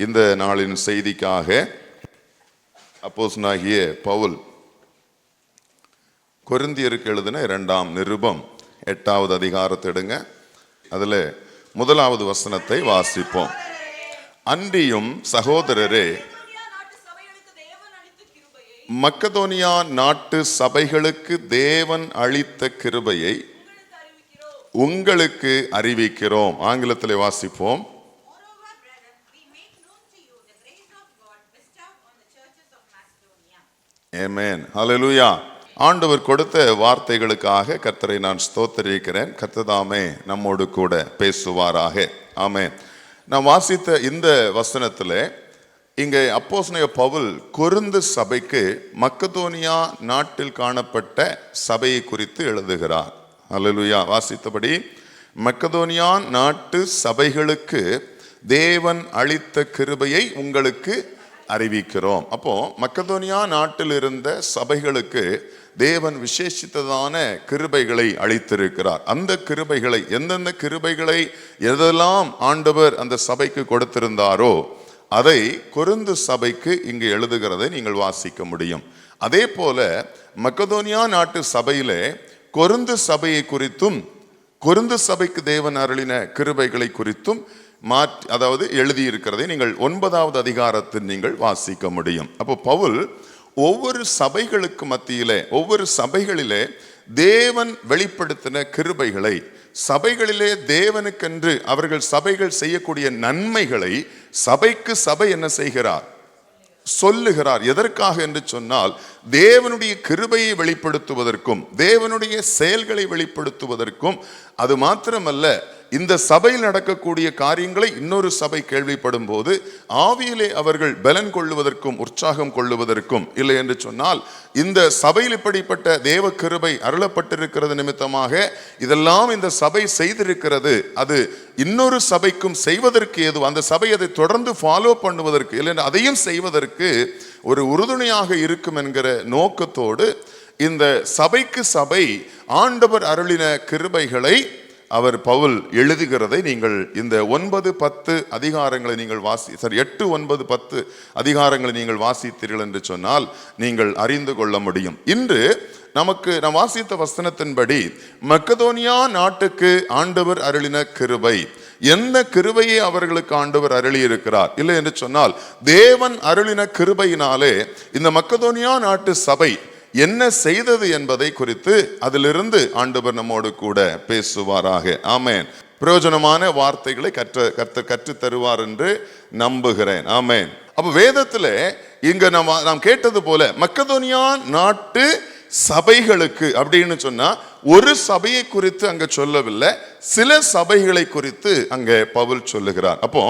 இந்த நாளின் செய்திக்காக அப்போஸ்தலனாகிய பவுல் கொரிந்தியருக்கு எழுதின 2ஆம் நிருபம் 8வது அதிகாரத்தை எடுங்க. அதுல 1வது வசனத்தை வாசிப்போம். அன்றியும் சகோதரரே, மக்கதோனியா நாட்டு சபைகளுக்கு தேவன் அளித்த கிருபையை உங்களுக்கு அறிவிக்கிறோம். ஆங்கிலத்தில் வாசிப்போம். ஆமென், ஹல்லேலூயா. ஆண்டவர் கொடுத்த வார்த்தைகளுக்காக கர்த்தரை நான் ஸ்தோத்திரிக்கிறேன். கர்த்ததாமே நம்மோடு கூட பேசுவாராக. ஆமென். நான் வாசித்த இந்த வசனத்தில் இங்கே அப்போஸ்தலனாகிய பவுல் கொரிந்து சபைக்கு மக்கதோனியா நாட்டில் காணப்பட்ட சபையை குறித்து எழுதுகிறார். ஹல்லேலூயா. வாசித்தபடி மக்கதோனியா நாட்டு சபைகளுக்கு தேவன் அளித்த கிருபையை உங்களுக்கு அறிவிக்கிறோம். அப்போ மக்கதோனியா நாட்டில் இருந்த சபைகளுக்கு தேவன் விசேஷித்ததான கிருபைகளை அளித்திருக்கிறார். அந்த கிருபைகளை, எந்தெந்த கிருபைகளை எதெல்லாம் ஆண்டவர் அந்த சபைக்கு கொடுத்திருந்தாரோ அதை கொரிந்து சபைக்கு இங்கு எழுதுகிறதை நீங்கள் வாசிக்க முடியும். அதே போல மக்கதோனியா நாட்டு சபையிலே கொரிந்து சபையை குறித்தும், கொரிந்து சபைக்கு தேவன் அருளின கிருபைகளை குறித்தும் அதாவது எழுதியிருக்கிறதை நீங்கள் 9வது அதிகாரத்தில் நீங்கள் வாசிக்க முடியும். அப்போ பவுல் ஒவ்வொரு சபைகளுக்கு மத்தியிலே, ஒவ்வொரு சபைகளிலே தேவன் வெளிப்படுத்தின கிருபைகளை, சபைகளிலே தேவனுக்கென்று அவர்கள் சபைகள் செய்யக்கூடிய நன்மைகளை சபைக்கு சபை என்ன செய்கிறார்? சொல்லுகிறார். எதற்காக என்று சொன்னால், தேவனுடைய கிருபையை வெளிப்படுத்துவதற்கும் தேவனுடைய செயல்களை வெளிப்படுத்துவதற்கும். அது மாத்திரமல்ல, இந்த சபையில் நடக்கக்கூடிய காரியங்களை இன்னொரு சபை கேள்விப்படும் போது ஆவியிலே அவர்கள் பலன் கொள்ளுவதற்கும் உற்சாகம் கொள்ளுவதற்கும். இல்லை என்று சொன்னால், இந்த சபையில் இப்படிப்பட்ட தேவ கிருபை அருளப்பட்டிருக்கிறது நிமித்தமாக இதெல்லாம் இந்த சபை செய்திருக்கிறது, அது இன்னொரு சபைக்கும் செய்வதற்கு ஏது, அந்த சபை அதை தொடர்ந்து ஃபாலோ பண்ணுவதற்கு, இல்லை அதையும் செய்வதற்கு ஒரு உறுதுணையாக இருக்கும் என்கிற நோக்கத்தோடு இந்த சபைக்கு சபை ஆண்டவர் அருளின கிருபைகளை அவர் பவுல் எழுதுகிறதை நீங்கள் இந்த 9-10 அதிகாரங்களை நீங்கள் 8, 9, 10 அதிகாரங்களை நீங்கள் வாசித்தீர்கள் என்று சொன்னால் நீங்கள் அறிந்து கொள்ள முடியும். இன்று நமக்கு நாம் வாசித்த வசனத்தின்படி மக்கதோனியா நாட்டுக்கு ஆண்டவர் அருளின கிருபை, எந்த கிருபையை அவர்களுக்கு ஆண்டவர் அருளி இருக்கிறார்? இல்லை என்று சொன்னால், தேவன் அருளின கிருபையினாலே இந்த மக்கதோனியா நாட்டு சபை என்ன செய்தது என்பதை குறித்து அதிலிருந்து ஆண்டவர் நம்மோடு கூட பேசுவாராக. ஆமென். பிரயோஜனமான வார்த்தைகளை கற்று தருவார் என்று நம்புகிறேன். ஆமென். அப்ப வேதத்துல இங்க நாம் கேட்டது போல மக்கதோனியா நாட்டு சபைகளுக்கு அப்படின்னு சொன்னா ஒரு சபையை குறித்து அங்க சொல்லவில்லை, சில சபைகளை குறித்து அங்க பவுல் சொல்லுகிறார். அப்போ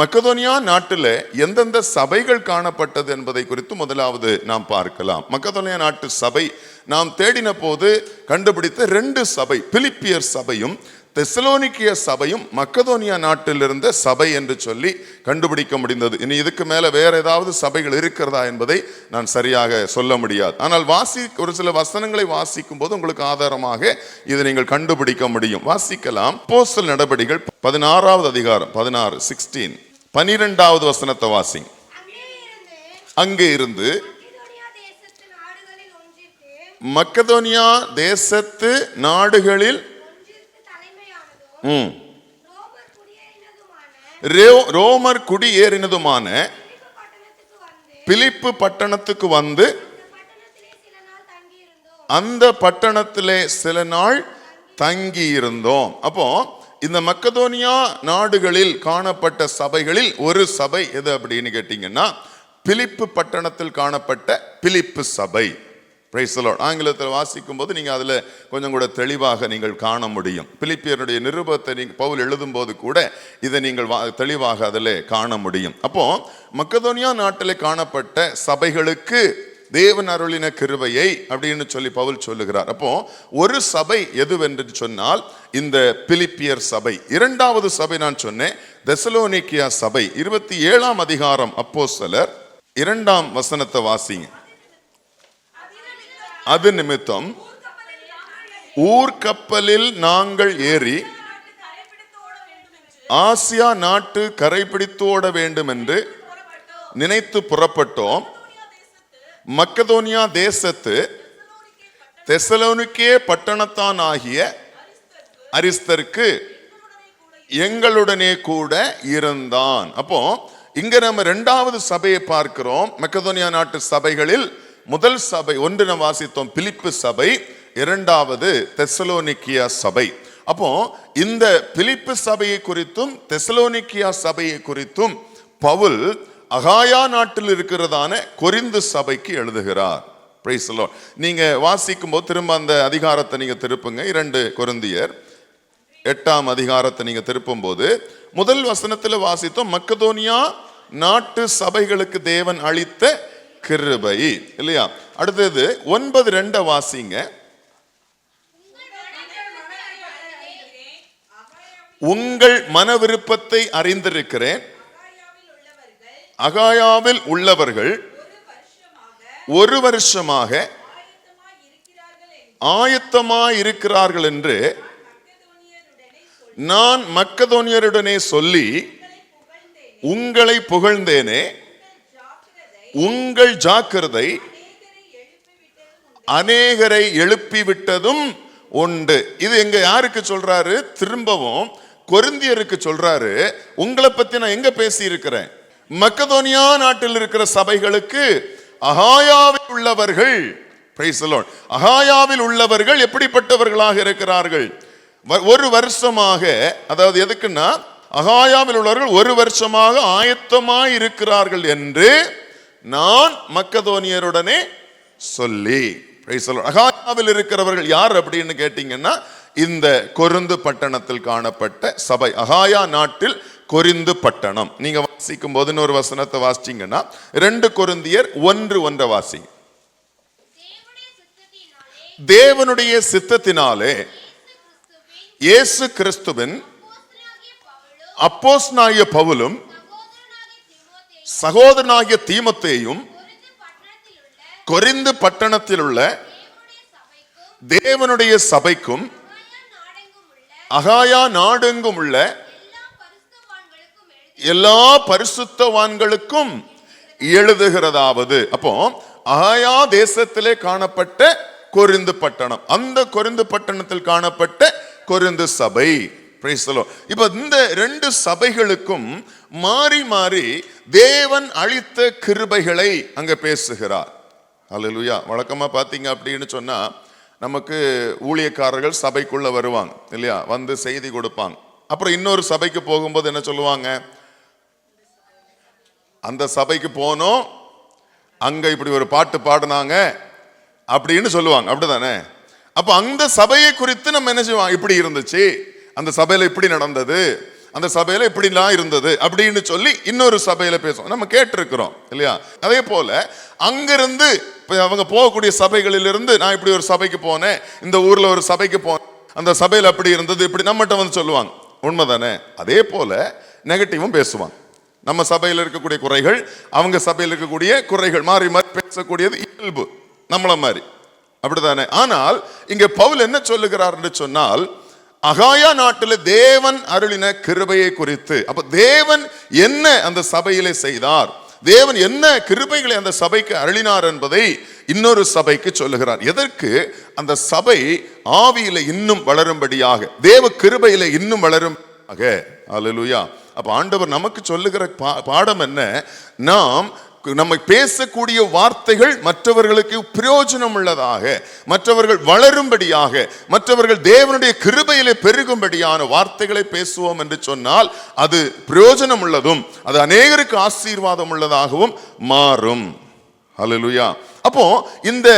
மக்கதோனியா நாட்டில் எந்தெந்த சபைகள் காணப்பட்டது என்பதை குறித்து முதலாவது நாம் பார்க்கலாம். மக்கதோனியா நாட்டு சபை நாம் தேடின போது கண்டுபிடித்த 2 சபை, பிலிப்பியர் சபையும் தெசலோனிக்கிய சபையும் மக்கதோனியா நாட்டில் இருந்த சபை என்று சொல்லி கண்டுபிடிக்க முடிந்தது. இனி இதுக்கு மேல வேற ஏதாவது சபைகள் இருக்கிறதா என்பதை நான் சரியாக சொல்ல முடியாது. ஆனால் ஒரு சில வசனங்களை வாசிக்கும் போது உங்களுக்கு ஆதாரமாக இதை நீங்கள் கண்டுபிடிக்க முடியும். வாசிக்கலாம். அப்போஸ்தலர் நடபடிகள் 16வது அதிகாரம் 16 12வது வசனத்தை வாசிங்க. அங்கே இருந்து மக்கதோனியா தேசத்து நாடுகளில் ரோமர் குடியேறினதுமான பிலிப்பு பட்டணத்துக்கு வந்து அந்த பட்டணத்திலே சில நாள் தங்கி இருந்தோம். அப்போ இந்த மக்கதோனியா நாடுகளில் காணப்பட்ட சபைகளில் ஒரு சபை எது அப்படின்னு கேட்டீங்கன்னா, பிலிப்பு பட்டணத்தில் காணப்பட்ட பிலிப்பு சபை. Price the Lord. ஆங்கிலத்தில் வாசிக்கும் போது நீங்க அதுல கொஞ்சம் கூட தெளிவாக நீங்கள் காண முடியும். பிலிப்பியருடைய நிருபத்தை நீங்க பவுல் எழுதும் போது கூட இதை நீங்கள் தெளிவாக அதில் காண முடியும். அப்போ மக்கதோனியா நாட்டில் காணப்பட்ட சபைகளுக்கு தேவன் அருளின கிருபையை அப்படின்னு சொல்லி பவுல் சொல்லுகிறார். அப்போ ஒரு சபை எதுவென்று சொன்னால் இந்த பிலிப்பியர் சபை. 2வது சபை நான் சொன்னேன் தெசலோனிக்கியா சபை. 27ஆம் அதிகாரம் அப்போஸ்தலர் 2ஆம் வசனத்தை வாசிங்க. அது நிமித்தம் ஊர்க்கப்பலில் நாங்கள் ஏறி ஆசியா நாட்டு கரைபிடித்தோட வேண்டும் என்று நினைத்து புறப்பட்டோம். மக்கதோனியா தேசத்து தெசலோனிக்கே பட்டணத்தான் ஆகிய அரிஸ்தர்க்கு எங்களுடனே கூட இருந்தான். அப்போ இங்க நம்ம இரண்டாவது சபையை பார்க்கிறோம். மக்கதோனியா நாட்டு சபைகளில் முதல் சபை ஒன்று நம்ம வாசித்தோம், பிலிப்பு சபை. இரண்டாவது தெசலோனிக்கியா சபை. அப்போ இந்த பிலிப்பு சபையை குறித்தும் தெசலோனிக்கியா சபையை குறித்தும் பவுல் அகாயா நாட்டில் இருக்கிறதான கொரிந்து சபைக்கு எழுதுகிறார். Price the Lord. நீங்க வாசிக்கும் போது திரும்ப அந்த அதிகாரத்தை நீங்க திருப்புங்க. 2 கொரிந்தியர் 8ஆம் அதிகாரத்தை நீங்க திருப்பும் போது முதல் வசனத்தில் வாசித்தோம், மக்கதோனியா நாட்டு சபைகளுக்கு தேவன் அளித்த கிருபை இல்லையா. அடுத்தது 9:2 வாசிங்க. உங்கள் மன விருப்பத்தை அறிந்திருக்கிறேன், அகாயாவில் உள்ளவர்கள் 1 வருஷமாக ஆயத்தமாய் இருக்கிறார்கள் என்று நான் மக்கதோனியருடனே சொல்லி உங்களை புகழ்ந்தேனே. உங்கள் ஜாக்கிரதை அநேகரை எழுப்பிவிட்டதும் உண்டு. இது எங்க யாருக்கு சொல்றாரு? திரும்பவும் கொரிந்தியருக்கு சொல்றாரு. உங்களை பத்தி நான் எங்க பேசி இருக்கிறேன்? மக்கதோனியா நாட்டில் இருக்கிற சபைகளுக்கு அகாயாவில் உள்ளவர்கள், பிரைஸ் தி லார்ட், அகாயாவில் உள்ளவர்கள் எப்படிப்பட்டவர்களாக இருக்கிறார்கள்? 1 வருஷமாக, அதாவது எதுக்குன்னா அகாயாவில் உள்ளவர்கள் 1 வருஷமாக ஆயத்தமாய் இருக்கிறார்கள் என்று நான் மக்கதோனியருடனே சொல்லி. Price the Lord. அகாயாவில் இருக்கிறவர்கள் யார் அப்படின்னு கேட்டீங்கன்னா இந்த கொரிந்து பட்டணத்தில் காணப்பட்ட சபை, அகாயா நாட்டில் கொரிந்து பட்டணம். நீங்க வாசிக்கும் போது இன்னொரு வசனத்தை வாசிச்சீங்கன்னா 2 கொரிந்தியர் 1:1 வாசிங்க. தேவனுடைய சித்தத்தினாலே இயேசு கிறிஸ்துவின் அப்போஸ்தலனாகிய பவுலும் சகோதரனாகிய தீமோத்தேயும் கொரிந்து பட்டணத்தில் உள்ள தேவனுடைய சபைக்கும் அகாயா நாடெங்கும் உள்ள எல்லா பரிசுத்தவான்களுக்கும் எழுதுகிறதாவது. அப்போ அகாயா தேசத்திலே காணப்பட்ட கொரிந்து பட்டணம், அந்த கொரிந்து பட்டணத்தில் காணப்பட்ட கொரிந்து சபை. Price the Lord. இப்ப இந்த 2 சபைகளுக்கும் மாறி மாறி தேவன் அளித்த கிருபைகளை அங்க பேசுகிறார். அல்லேலூயா. வழக்கமா பாத்தீங்க அப்படின்னு சொன்னா நமக்கு ஊழியக்காரர்கள் சபைக்குள்ள வருவாங்க இல்லையா, வந்து செய்தி கொடுப்பாங்க. அப்புறம் இன்னொரு சபைக்கு போகும்போது என்ன சொல்லுவாங்க? அந்த சபைக்கு போனோம், அங்க இப்படி ஒரு பாட்டு பாடினாங்க அப்படின்னு சொல்லுவாங்க, அப்படிதானே? அப்ப அந்த சபையை குறித்து நம்ம என்ன செய்வோம்? இப்படி இருந்துச்சு, அந்த சபையில இப்படி நடந்தது, அந்த சபையில இப்படிலாம் இருந்தது அப்படின்னு சொல்லி இன்னொரு சபையில பேசுவோம். நம்ம கேட்டிருக்கிறோம் இல்லையா? அதே போல அங்கிருந்து அவங்க போகக்கூடிய சபைகளிலிருந்து நான் இப்படி ஒரு சபைக்கு போனேன், இந்த ஊர்ல ஒரு சபைக்கு போனேன், அந்த சபையில் அப்படி இருந்தது, இப்படி நம்மகிட்ட வந்து சொல்லுவாங்க. உண்மைதானே? அதே போல நெகட்டிவும் பேசுவாங்க. நம்ம சபையில் இருக்கக்கூடிய குறைகள், அவங்க சபையில் இருக்கக்கூடிய குறைகள், மாறி மாறி பேசக்கூடியது இயல்பு, நம்மள மாதிரி, அப்படித்தானே? ஆனால் இங்க பவுல் என்ன சொல்லுகிறார் என்று சொன்னால், அகாயா நாட்டில் தேவன் அருளின கிருபையை குறித்து. அப்ப தேவன் என்ன அந்த சபையிலே செய்தார், தேவன் என்ன கிருபைகளை அந்த சபைக்கு அருளினார் என்பதை இன்னொரு சபைக்கு சொல்லுகிறார். எதற்கு? அந்த சபை ஆவியில இன்னும் வளரும்படியாக, தேவ கிருபையில இன்னும் வளரும்படியாக. அல்லேலூயா. அப்ப ஆண்டவர் நமக்கு சொல்லுகிற பாடம் என்ன? நாம் நம்ம பேசக்கூடிய வார்த்தைகள் மற்றவர்களுக்கு பிரயோஜனம் உள்ளதாக, மற்றவர்கள் வளரும்படியாக, மற்றவர்கள் தேவனுடைய கிருபையிலே பெருகும்படியான வார்த்தைகளை பேசுவோம் என்று சொன்னால் அது பிரயோஜனம் உள்ளதும் அது அநேகருக்கு ஆசீர்வாதம் உள்ளதாகவும் மாறும். ஹல்லேலூயா. அப்போ இந்த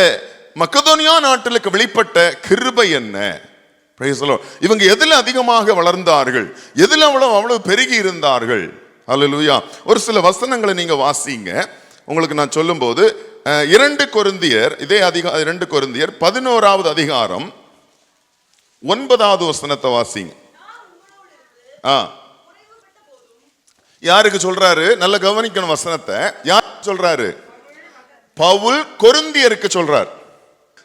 மக்கதோனியா நாட்டிற்கு வெளிப்பட்ட கிருபை என்ன? இவங்க எதில் அதிகமாக வளர்ந்தார்கள், எதில் அவ்வளவு பெருகி இருந்தார்கள்? அல்லேலூயா. ஒரு சில வசனங்களை நீங்க வாசிங்க. உங்களுக்கு நான் சொல்லும் போது 2 கொரிந்தியர், இதே 2 கொரிந்தியர் 11வது அதிகாரம் 9வது வசனத்தை வாசிங்க. யாருக்கு சொல்றாரு? நல்ல கவனிக்கணும் வசனத்தை. யாருக்கு சொல்றாரு? பவுல் கொரிந்தியருக்கு சொல்றார்.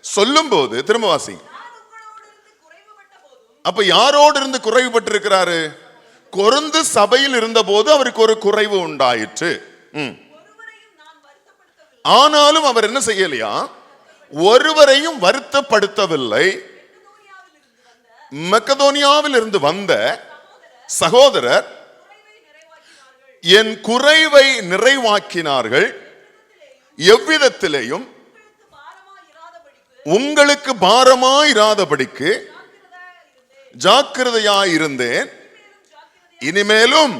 சொல்லும் போது திரும்ப வாசிங்க. அப்ப யாரோடு இருந்து குறைவுபட்டு இருக்கிறாரு? கொரிந்து சபையில் இருந்தபோது அவருக்கு ஒரு குறைவு உண்டாயிற்று. ஆனாலும் அவர் என்ன செய்யலையா? ஒருவரையும் வருத்தப்படுத்தவில்லை. மக்கதோனியாவில் இருந்து வந்த சகோதரர் என் குறைவை நிறைவாக்கினார்கள். எவ்விதத்திலேயும் உங்களுக்கு பாரமாயிராதபடிக்கு ஜாக்கிரதையாயிருந்தேன், இனிமேலும்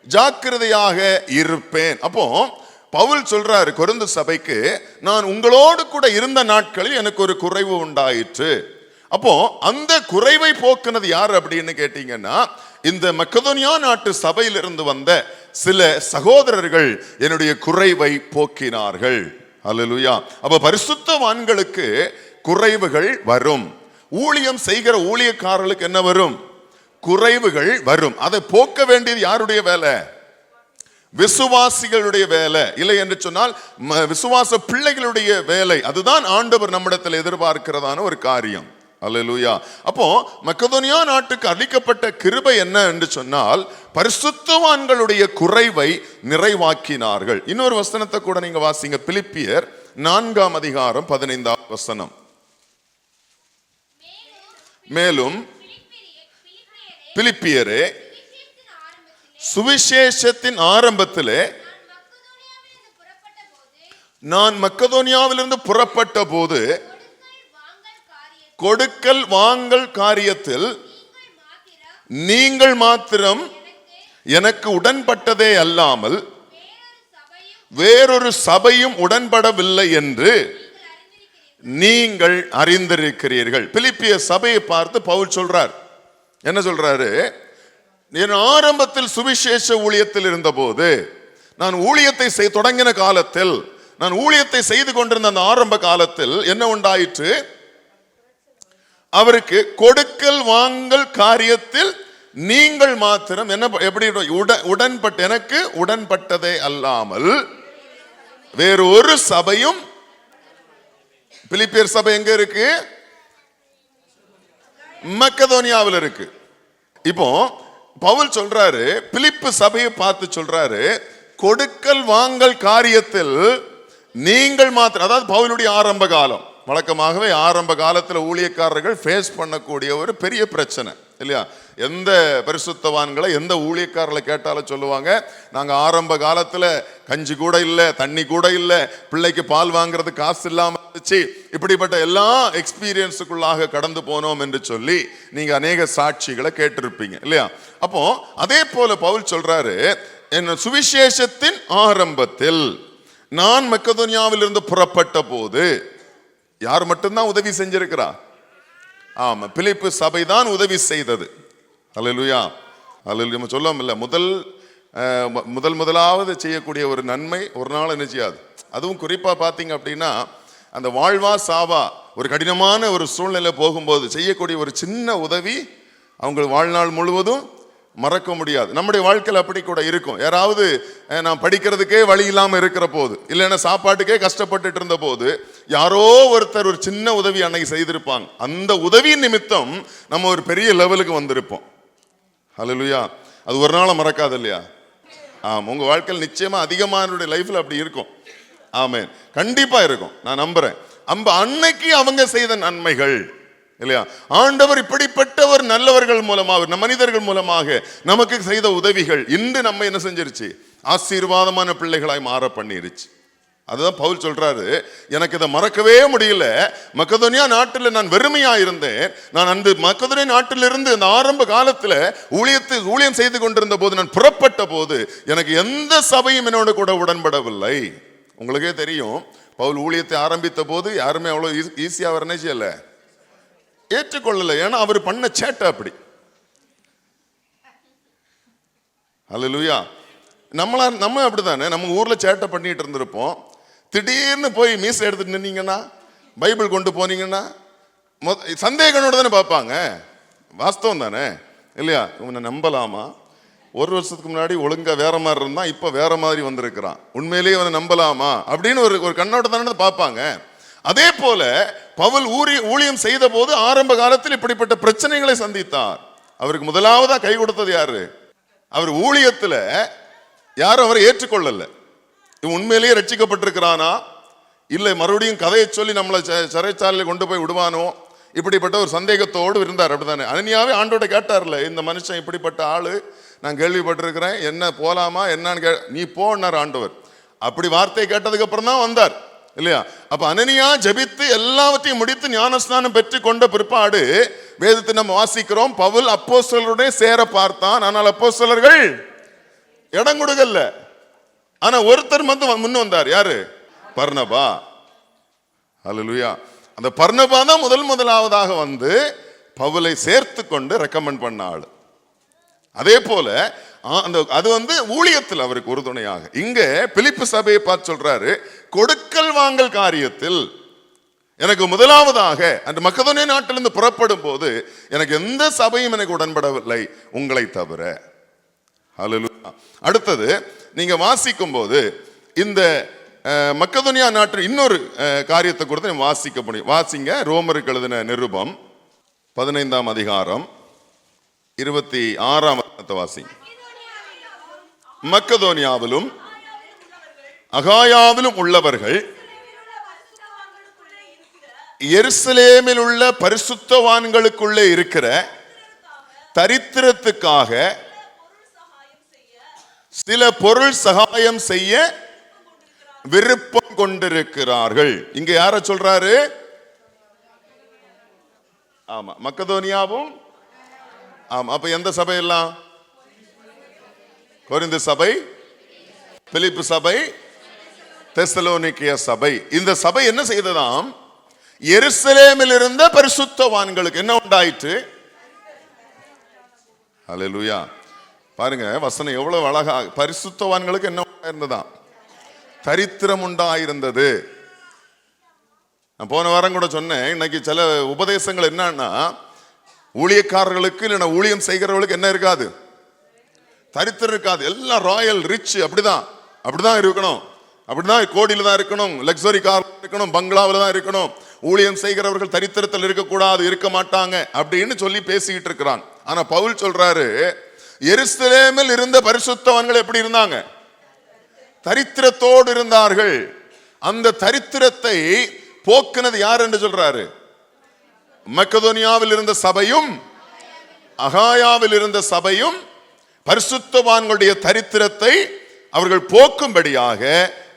ஜாக்கிரதையாக இருப்பேன். அப்போ பவுல் சொல்றாரு கொரிந்து சபைக்கு, நான் உங்களோடு கூட இருந்த நாட்களில் எனக்கு ஒரு குறைவு உண்டாயிற்று. அப்போ அந்த குறைவை போக்குனது யார் அப்படின்னு கேட்டீங்கன்னா, இந்த மக்கதோனியா நாட்டு சபையில் இருந்து வந்த சில சகோதரர்கள் என்னுடைய குறைவை போக்கினார்கள். அல்லேலூயா. அப்ப பரிசுத்தவான்களுக்கு குறைவுகள் வரும். ஊழியம் செய்கிற ஊழியக்காரர்களுக்கு என்ன வரும்? குறைவுகள் வரும். அதை போக்க வேண்டியது யாருடைய வேலை? விசுவாசிகளுடைய வேலை. இல்லை என்று சொன்னால் விசுவாச பிள்ளைகளுடைய வேலை. அதுதான் ஆண்டவர் நம்மிடத்தில் எதிர்பார்க்கிறதான ஒரு காரியம். அல்லேலூயா. அப்போ மக்கதோனியா நாட்டுக்கு அளிக்கப்பட்ட கிருபை என்ன என்று சொன்னால், பரிசுத்தவான்களுடைய குறைவை நிறைவாக்கினார்கள். இன்னொரு வசனத்தை கூட நீங்க வாசிங்க. பிலிப்பியர் 4ஆம் அதிகாரம் 15ஆம் வசனம். மேலும் பிலிப்பியரே, சுவிசேஷத்தின் ஆரம்பத்திலே நான் மக்கதோனியாவிலிருந்து புறப்பட்ட போது கொடுக்கல் வாங்கல் காரியத்தில் நீங்கள் மாத்திரம் எனக்கு உடன்பட்டதே அல்லாமல் வேறொரு சபையும் உடன்படவில்லை என்று நீங்கள் அறிந்திருக்கிறீர்கள். பிலிப்பிய சபையை பார்த்து பவுல் சொல்றார். என்ன சொல்றாரு? என் ஆரம்பத்தில் சுவிசேஷ ஊழியத்தில் இருந்தபோது, நான் ஊழியத்தை தொடங்கின காலத்தில், நான் ஊழியத்தை செய்து கொண்டிருந்த அந்த ஆரம்ப காலத்தில் என்ன உண்டாயிற்று? அவருக்கு கொடுக்கல் வாங்கல் காரியத்தில் நீங்கள் மாத்திரம் என்ன எப்படி உடன்பட்ட, எனக்கு உடன்பட்டதே அல்லாமல் வேறு ஒரு சபையும். பிலிப்பியர் சபை எங்க இருக்கு? மக்கதோனியாவில் இருக்கு. இப்போ பவுல் சொல்றாரு, பிலிப்பு சபையை பார்த்து சொல்றாரு, கொடுக்கல் வாங்கல் காரியத்தில் நீங்கள் மாத்திரம். அதாவது பவுலுடைய ஆரம்ப காலம். வழக்கமாகவே ஆரம்ப காலத்தில் ஊழியக்காரர்கள் ஃபேஸ் பண்ணக்கூடிய ஒரு பெரிய பிரச்சனை இல்லையா? எந்த பரிசுத்தவான்களை எந்த ஊழியக்காரர்களை கேட்டாலும் சொல்லுவாங்க, நாங்கள் ஆரம்ப காலத்தில் கஞ்சி கூட இல்லை, தண்ணி கூட இல்லை, பிள்ளைக்கு பால் வாங்குறது காசு இல்லாமல் இருந்துச்சு, இப்படிப்பட்ட எல்லா எக்ஸ்பீரியன்ஸுக்குள்ளாக கடந்து போனோம் என்று சொல்லி நீங்கள் அநேக சாட்சிகளை கேட்டிருப்பீங்க இல்லையா? அப்போ அதே போல பவுல் சொல்றாரு, என் சுவிசேஷத்தின் ஆரம்பத்தில் நான் மக்கதோனியாவில் இருந்து புறப்பட்ட போது யார் மட்டும்தான் உதவி செஞ்சிருக்கிறா? ஆமா, பிலிப்பு சபை தான் உதவி செய்தது. அல்லேலூயா. அல்லேலூயா. சொல்லவும் இல்லை, முதலாவது செய்யக்கூடிய ஒரு நன்மை ஒரு நாள் என்ன செய்யாது. அதுவும் குறிப்பா பார்த்தீங்க அப்படின்னா, அந்த வாழ்வா சாவா ஒரு கடினமான ஒரு சூழ்நிலை போகும்போது செய்யக்கூடிய ஒரு சின்ன உதவி அவங்க வாழ்நாள் முழுவதும் மறக்க முடியாது. நம்முடைய வாழ்க்கையில் அப்படி கூட இருக்கும். யாராவது நான் படிக்கிறதுக்கே வழி இல்லாமல் இருக்கிற போது, இல்லைன்னா சாப்பாட்டுக்கே கஷ்டப்பட்டுட்டு இருந்த போது யாரோ ஒருத்தர் ஒரு சின்ன உதவி அன்னைக்கு செய்திருப்பாங்க. அந்த உதவி நிமித்தம் நம்ம ஒரு பெரிய லெவலுக்கு வந்திருப்போம். அல்லேலூயா. அது ஒரு நாள் மறக்காது இல்லையா? உங்க வாழ்க்கையில் நிச்சயமா அதிகமானுடைய லைஃப்ல அப்படி இருக்கும். ஆமென். கண்டிப்பா இருக்கும், நான் நம்புறேன். அன்னைக்கு அவங்க செய்த நன்மைகள் இல்லையா? ஆண்டவர் இப்படிப்பட்ட ஒரு நல்லவர்கள் மூலமாக, மனிதர்கள் மூலமாக நமக்கு செய்த உதவிகள் இன்று நம்ம என்ன செஞ்சிருச்சு? ஆசீர்வாதமான பிள்ளைகளாய் மாற பண்ணிருச்சு. அதுதான் பவுல் சொல்றாரு, எனக்கு இதை மறக்கவே முடியல. மக்கதோனியா நாட்டில் நான் வெறுமையா இருந்தேன். நான் அந்த மக்கதோனியா நாட்டிலிருந்து அந்த ஆரம்ப காலத்தில் ஊழியம் செய்து கொண்டிருந்த போது, நான் புறப்பட்ட போது எனக்கு எந்த சபையும் என்னோட கூட உடன்படவில்லை. உங்களுக்கே தெரியும், பவுல் ஊழியத்தை ஆரம்பித்த போது யாருமே அவ்வளோ ஈஸியாக வரனே செய்யல, ஏற்றுக்கொள்ளல. ஏன்னா அவர் பண்ண சேட்டை அப்படி. அல்லேலூயா. நம்ம அப்படித்தானே, நம்ம ஊர்ல சேட்டை பண்ணிட்டு இருந்திருப்போம். திடீர்னு போய் மீசை எடுத்துட்டு நின்னீங்கன்னா, பைபிள் கொண்டு போனீங்கன்னா சந்தேகனோட தானே பார்ப்பாங்க. வாஸ்தவம் தானே இல்லையா? இவனை நம்பலாமா? ஒரு வருஷத்துக்கு முன்னாடி ஒழுங்கா வேற மாதிரி இருந்தா இப்ப வேற மாதிரி வந்திருக்கிறான், உண்மையிலேயே அவனை நம்பலாமா அப்படின்னு ஒரு கண்ணோட்டத்தானே பார்ப்பாங்க. அதே போல பவுல் ஊழியம் செய்த போது ஆரம்ப காலத்தில் இப்படிப்பட்ட பிரச்சனைகளை சந்தித்தார். அவருக்கு முதலாவதா கை கொடுத்தது யாரு? அவர் ஊழியத்துல யாரும் அவரை ஏற்றுக்கொள்ளல. இவன் உண்மையிலேயே ரட்சிக்கப்பட்டிருக்கிறானா, இல்லை மறுபடியும் கதையை சொல்லி நம்மளை சிறைச்சாலையில் கொண்டு போய் விடுவானோ, இப்படிப்பட்ட ஒரு சந்தேகத்தோடு இருந்தார். அப்படித்தானே? அனனியாவே ஆண்டோட கேட்டார்ல, இந்த மனுஷன் இப்படிப்பட்ட ஆளு, நான் கேள்விப்பட்டிருக்கிறேன், என்ன போலாமா என்னன்னு நீ போனார் ஆண்டவர். அப்படி வார்த்தை கேட்டதுக்கு அப்புறம் தான் வந்தார் இல்லையா? அப்ப அனனியா ஜெபித்து எல்லாவற்றையும் முடித்து ஞானஸ்நானம் பெற்று கொண்ட பிற்பாடு வேதத்தை நம்ம வாசிக்கிறோம், பவுல் அப்போஸ்தலருடைய சேர பார்த்தான், ஆனால் அப்போஸ்தலர்கள் இடம் கொடுக்கல. ஆனா ஒருத்தர் முன் வந்தார். யாரு? பர்னபா. அல்லேலூயா. அந்த பர்னபா தான் முதலாவதாக வந்து பவுலை சேர்த்து கொண்டு ரெக்கமெண்ட் பண்ண ஆளு. அதே போல அது வந்து ஊழியத்தில் அவருக்கு உறுதுணையாக. இங்க பிலிப்பு சபையை பார்த்து சொல்றாரு, கொடுக்கல் வாங்கல் காரியத்தில் எனக்கு முதலாவதாக அந்த மக்கதோனியா நாட்டிலிருந்து புறப்படும் போது எனக்கு எந்த சபையும் எனக்கு உடன்படவில்லை உங்களை தவிர. அல்லேலூயா. அடுத்தது நீங்க வாசிக்கும் போது இந்த மக்கதோனியா நாட்டில் இன்னொரு காரியத்தை கொடுத்து வாசிக்க முடியும். வாசிங்க, ரோமருக்கு எழுதின நிருபம் 15ஆம் அதிகாரம் 26ஆம் வசனத்தை வாசிங்க. மக்கதோனியாவிலும் அகாயாவிலும் உள்ளவர்கள் எருசலேமில் உள்ள பரிசுத்தவான்களுக்குள்ளே இருக்கிற தரித்திரத்துக்காக சில பொருள் சகாயம் செய்ய விருப்பம் கொண்டிருக்கிறார்கள். இங்க யார சொல்றாரு? ஆமா, மக்கதோனியாவும். ஆமா, அப்ப எந்த சபையெல்லாம்? கொரிந்து சபை, பிலிப்பு சபை, தெசலோனிக்கேய சபை. இந்த சபை என்ன செய்ததாம்? எருசலேமில் இருந்த பரிசுத்தவான்களுக்கு என்ன உண்டாயிற்று? அல்லேலூயா. பாருங்க வசனம் எவ்வளவு அழகா. பரிசுத்தவான்களுக்கு என்ன உண்டாயிருந்ததா? தரித்திரம் உண்டாயிருந்தது. நான் போன வாரம் கூட சொன்னேன், இன்னைக்கு சில உபதேசங்கள் என்னன்னா, ஊழியக்காரர்களுக்கு இல்லைன்னா ஊழியம் செய்கிறவர்களுக்கு என்ன இருக்காது? தரித்திரம் இருக்காது. எல்லாம் ராயல் ரிச், அப்படிதான் இருக்கணும், அப்படிதான் கோடியில தான் இருக்கணும், லக்ஸரி கார் இருக்கணும், பங்களாவில் தான் இருக்கணும். ஊழியம் செய்கிறவர்கள் தரித்திரத்தில் இருக்கக்கூடாது, இருக்க மாட்டாங்க அப்படின்னு சொல்லி பேசிக்கிட்டு இருக்கிறாங்க. ஆனா பவுல் சொல்றாரு, எருசலேமில் இருந்த பரிசுத்தவான்கள் எப்படி இருந்தாங்க? தரித்திரத்தோடு இருந்தார்கள். அந்த தரித்திரத்தை போக்குனது யார் என்று சொல்றாரு? மக்கதோனியாவில் இருந்த சபையும் அகாயாவில் இருந்த சபையும் பரிசுத்தவான்களுடைய தரித்திரத்தை அவர்கள் போக்கும்படியாக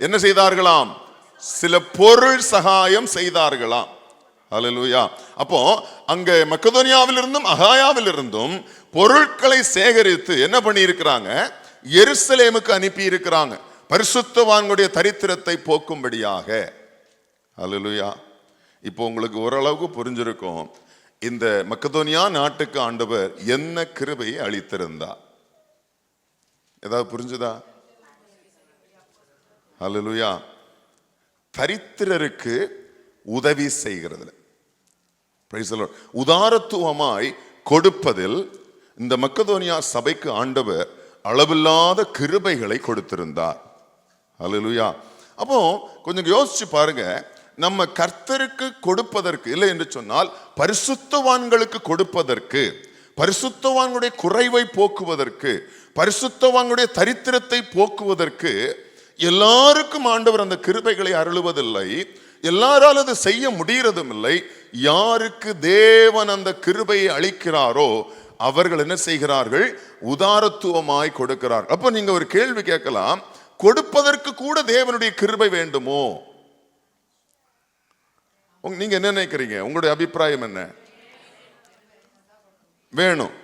என்ன செய்தார்களாம்? சில பொருள் சகாயம் செய்தார்களாம். அல்லேலூயா. அப்போ அங்க மக்கதோனியாவில் இருந்தும் அகாயாவில் இருந்தும் பொருட்களை சேகரித்து என்ன பண்ணி இருக்கிறாங்க? எருசலேமுக்கு அனுப்பி இருக்கிறாங்க, பரிசுத்தவான்களுடைய தரித்திரத்தை போக்கும்படியாக. அல்லேலூயா. இப்போ உங்களுக்கு ஓரளவுக்கு புரிஞ்சிருக்கும், இந்த மக்கதோனியா நாட்டுக்கு ஆண்டவர் என்ன கிருபையை அளித்திருந்தார். ஏதாவது புரிஞ்சுதா? அல்லேலூயா. தரித்திரருக்கு உதவி செய்கிறதுல, உதாரத்துவமாய் கொடுப்பதில் இந்த மக்கதோனியா சபைக்கு ஆண்டவர் அளவில்லாத கிருபைகளை கொடுத்திருந்தார். அல்லேலூயா. அப்போ கொஞ்சம் யோசிச்சு பாருங்க, நம்ம கர்த்தருக்கு கொடுப்பதற்கு இல்லை என்று சொன்னால் பரிசுத்தவான்களுக்கு கொடுப்பதற்கு, பரிசுத்தவான்களுடைய குறைவை போக்குவதற்கு, பரிசுத்தவான்களுடைய தரித்திரத்தை போக்குவதற்கு எல்லாருக்கும் ஆண்டவர் அந்த கிருபைகளை அருளுவதில்லை. எல்லாராலும் அதை செய்ய முடியறதும் இல்லை. யாருக்கு தேவன் அந்த கிருபையை அளிக்கிறாரோ அவர்கள் என்ன செய்கிறார்கள்? உதாரத்துவமாய் கொடுக்கிறார். அப்ப நீங்க ஒரு கேள்வி கேட்கலாம், கொடுப்பதற்கு கூட தேவனுடைய கிருபை வேண்டுமோ? நீங்க என்ன நினைக்கிறீங்க? உங்களுடைய அபிப்பிராயம் என்ன? வேணும்.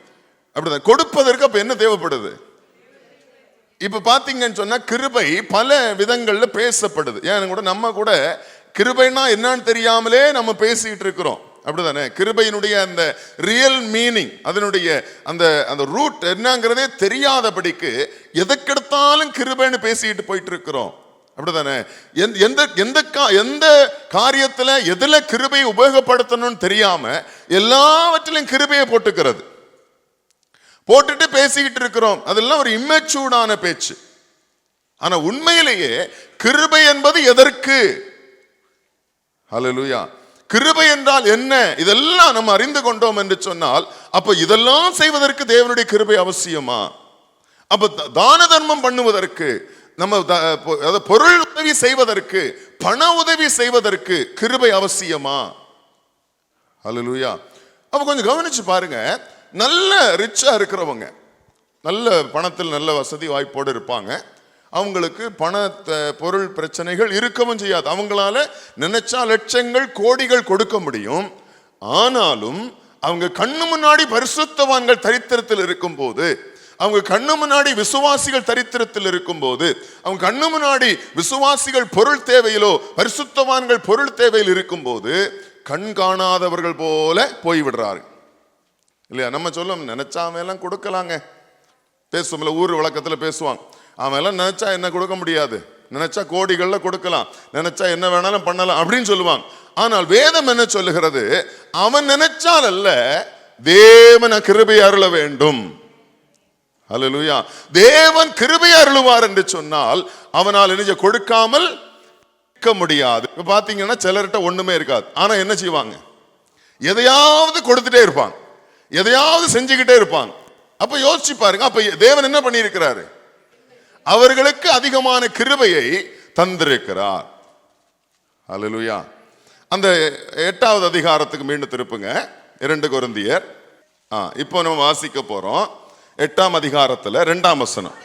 அப்படிதான். கொடுப்பதற்கு அப்ப என்ன தேவைப்படுது? இப்ப பாத்தீங்கன்னு சொன்னா கிருபை பல விதங்கள்ல பேசப்படுது. ஏன் கூட நம்ம கூட கிருபைனா என்னன்னு தெரியாமலே நம்ம பேசிட்டு இருக்கிறோம். அப்படிதானே? கிருபையினுடைய அந்த ரியல் மீனிங், அதனுடைய அந்த அந்த ரூட் என்னங்கிறதே தெரியாதபடிக்கு எதற்கெடுத்தாலும் கிருபைன்னு பேசிட்டு போயிட்டு இருக்கிறோம். அப்படிதானே? எந்த காரியத்துல எதுல கிருபையை உபயோகப்படுத்தணும்னு தெரியாம எல்லாவற்றிலும் கிருபையை போட்டுட்டு பேசிக்கிட்டு இருக்கிறோம். அதெல்லாம் ஒரு இம்மெச்சூர்டான பேச்சு. ஆனா உண்மையிலேயே கிருபை என்பது எதற்கு? ஹல்லேலூயா. கிருபை என்றால் என்ன? இதெல்லாம் நம்ம அறிந்து கொண்டோம் என்று சொன்னால், அப்ப இதெல்லாம் செய்வதற்கு தேவனுடைய கிருபை அவசியமா? அப்ப தான தர்மம் பண்ணுவதற்கு, நம்ம பொருள் உதவி செய்வதற்கு, பண உதவி செய்வதற்கு கிருபை அவசியமா? ஹல்லேலூயா. அப்ப கொஞ்சம் கவனிச்சு பாருங்க. நல்ல ரிச்சா இருக்கிறவங்க, நல்ல பணத்தில் நல்ல வசதி வாய்ப்போடு இருப்பாங்க. அவங்களுக்கு பண பொருள் பிரச்சனைகள் இருக்கவும் செய்யாது. அவங்களால நினைச்சா லட்சங்கள் கோடிகள் கொடுக்க முடியும். ஆனாலும் அவங்க கண்ணு முன்னாடி பரிசுத்தவான்கள் தரித்திரத்தில் இருக்கும் போது, அவங்க கண்ணு முன்னாடி விசுவாசிகள் தரித்திரத்தில் இருக்கும் போது, அவங்க கண்ணு முன்னாடி விசுவாசிகள் பொருள் தேவையிலோ பரிசுத்தவான்கள் பொருள் தேவையில் இருக்கும் போது கண் காணாதவர்கள் போல போய்விடுறாரு இல்லையா? நம்ம சொல்ல நினைச்சா அவன் எல்லாம் கொடுக்கலாங்க, பேசுவோம்ல, ஊர் வழக்கத்தில் பேசுவாங்க. அவன் எல்லாம் நினைச்சா என்ன கொடுக்க முடியாது, நினைச்சா கோடிகள்ல கொடுக்கலாம், நினைச்சா என்ன வேணாலும் பண்ணலாம் அப்படின்னு சொல்லுவாங்க. ஆனால் வேதம் என்ன சொல்லுகிறது? அவன் நினைச்சால் அல்ல, தேவன் கிருபை அருள வேண்டும். ஹல்லேலூயா. தேவன் கிருபை அருளுவார் என்று சொன்னால் அவனால் என்ன கொடுக்காமல் இருக்க முடியாது. இப்ப பாத்தீங்கன்னா சிலர்கிட்ட ஒண்ணுமே இருக்காது, ஆனா என்ன செய்வாங்க? எதையாவது கொடுத்துட்டே இருப்பாங்க, எதையாவது செஞ்சுக்கிட்டே இருப்பாங்க. அப்ப யோசிச்சு பாருங்க, அப்ப தேவன் என்ன பண்ணி இருக்கிறாரு? அவர்களுக்கு அதிகமான கிருபையை தந்திருக்கிறார். ஹல்லேலூயா. அந்த 8வது அதிகாரத்துக்கு மீண்டும் திருப்புங்க, 2 கொரிந்தியர். இப்போ நம்ம வாசிக்க போறோம் 8ஆம் அதிகாரத்துல 2ஆம் வசனம்.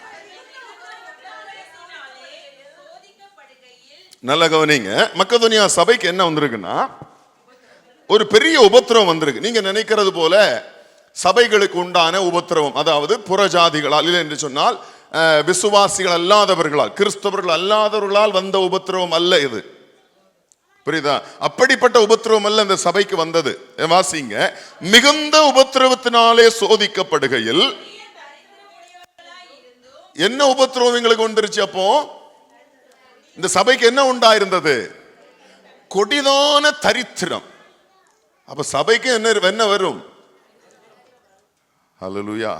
நல்ல கவனிங்க. மக்கதோனியா சபைக்கு என்ன வந்திருக்குன்னா, ஒரு பெரிய உபத்திரவம் வந்திருக்கு. நீங்க நினைக்கிறது போல சபைகளுக்கு உண்டான உபத்திரவம், அதாவது புறஜாதிகளால் இல்லை என்று சொன்னால் விசுவாசிகள் அல்லாதவர்களால், கிறிஸ்தவர்கள் அல்லாதவர்களால் வந்த உபத்திரவம் அல்ல இது. புரியுதா? அப்படிப்பட்ட உபத்திரவம் அல்ல இந்த சபைக்கு வந்தது. வாசிங்க. மிகுந்த உபத்திரவத்தினாலே சோதிக்கப்படுகையில். என்ன உபத்திரவம் எங்களுக்கு வந்துருச்சு? அப்போ இந்த சபைக்கு என்ன உண்டாயிருந்தது? கொடிதான தரித்திரம். அப்ப சபைக்கு என்ன வரும்? ஹல்லேலூயா.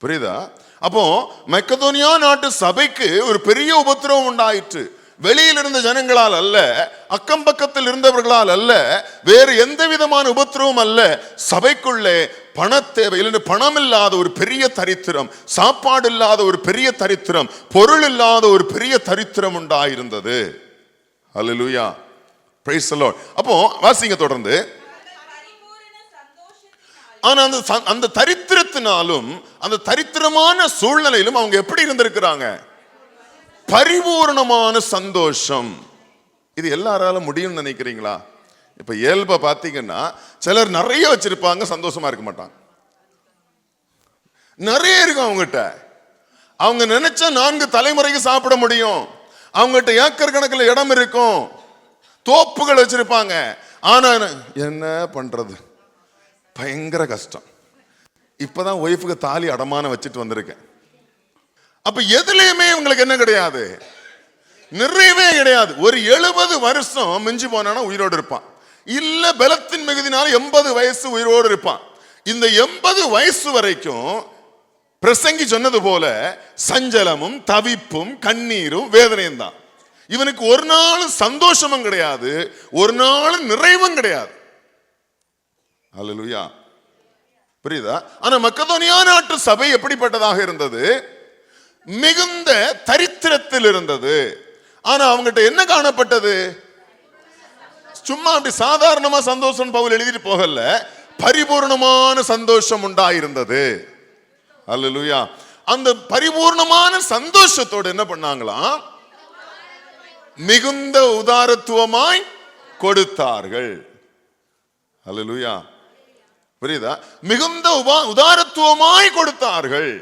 புரியுதா? அப்போ மக்கதோனியா நாட்டு சபைக்கு ஒரு பெரிய உபத்திரவம் உண்டாயிற்று. வெளியில் இருந்த ஜனங்களால் அல்ல, அக்கம் பக்கத்தில் இருந்தவர்களால் அல்ல, வேறு எந்த விதமான உபத்திரவம் அல்ல. சபைக்குள்ளே பண தேவை, பணம் இல்லாத ஒரு பெரிய தரித்திரம், சாப்பாடு இல்லாத ஒரு பெரிய தரித்திரம், பொருள் இல்லாத ஒரு பெரிய தரித்திரம் உண்டாயிருந்தது. ஹல்லேலூயா. Price the Lord. அப்போ வாசிங்க தொடர்ந்து. ஆனா அந்த தரித்திரத்தினாலும் அந்த தரித்திரமான சூழ்நிலையிலும் அவங்க எப்படி இருந்திருக்கிறாங்க? பரிபூர்ணமான சந்தோஷம். இது எல்லாராலும் முடியும்னு நினைக்கிறீங்களா? இப்ப இயல்பா பாத்தீங்கன்னா சிலர் நிறைய வச்சிருப்பாங்க, சந்தோஷமா இருக்க மாட்டாங்க. நிறைய இருக்கும் அவங்ககிட்ட, அவங்க நினைச்சா 4 தலைமுறைக்கு சாப்பிட முடியும். அவங்ககிட்ட ஏக்கர் கணக்கில் இடம் இருக்கும், தோப்புகள் வச்சிருப்பாங்க. ஆனா என்ன பண்றது, பயங்கர கஷ்டம். இப்பதான் ஒய்ஃபுக்கு தாலி அடமான வச்சுட்டு வந்திருக்கேன். அப்ப எதுலயுமே உங்களுக்கு என்ன கிடையாது? நிறைவே கிடையாது. ஒரு 70 வருஷம் மிஞ்சி போனா உயிரோடு இருப்பான், இல்ல பலத்தின் மிகுதினால 80 வயசு உயிரோடு இருப்பான். இந்த 80 வயசு வரைக்கும் பிரசங்கி சொன்னது போல சஞ்சலமும் தவிப்பும் கண்ணீரும் வேதனையும் தான். இவனுக்கு ஒரு நாள் சந்தோஷமும் கிடையாது, ஒரு நாள் நிறைவும் கிடையாது. ஹல்லேலூயா. புரியுதா? ஆனா மக்கதோனியா நாட்டு சபை எப்படிப்பட்டதாக இருந்தது? மிகுந்த தரித்திரத்தில் இருந்தது. ஆனா அவங்ககிட்ட என்ன காணப்பட்டது? சும்மா அப்படி சாதாரணமா சந்தோஷம் பவுல் எழுதிட்டு போகல, பரிபூர்ணமான சந்தோஷம் உண்டாயிருந்தது. ஹல்லேலூயா. அந்த பரிபூர்ணமான சந்தோஷத்தோடு என்ன பண்ணாங்களாம்? மிகுந்த உதாரத்துவமாய் கொடுத்தார்கள். ஹல்லேலூயா. புரியுதா? மிகுந்த உதாரத்துவமாய் கொடுத்தார்கள்.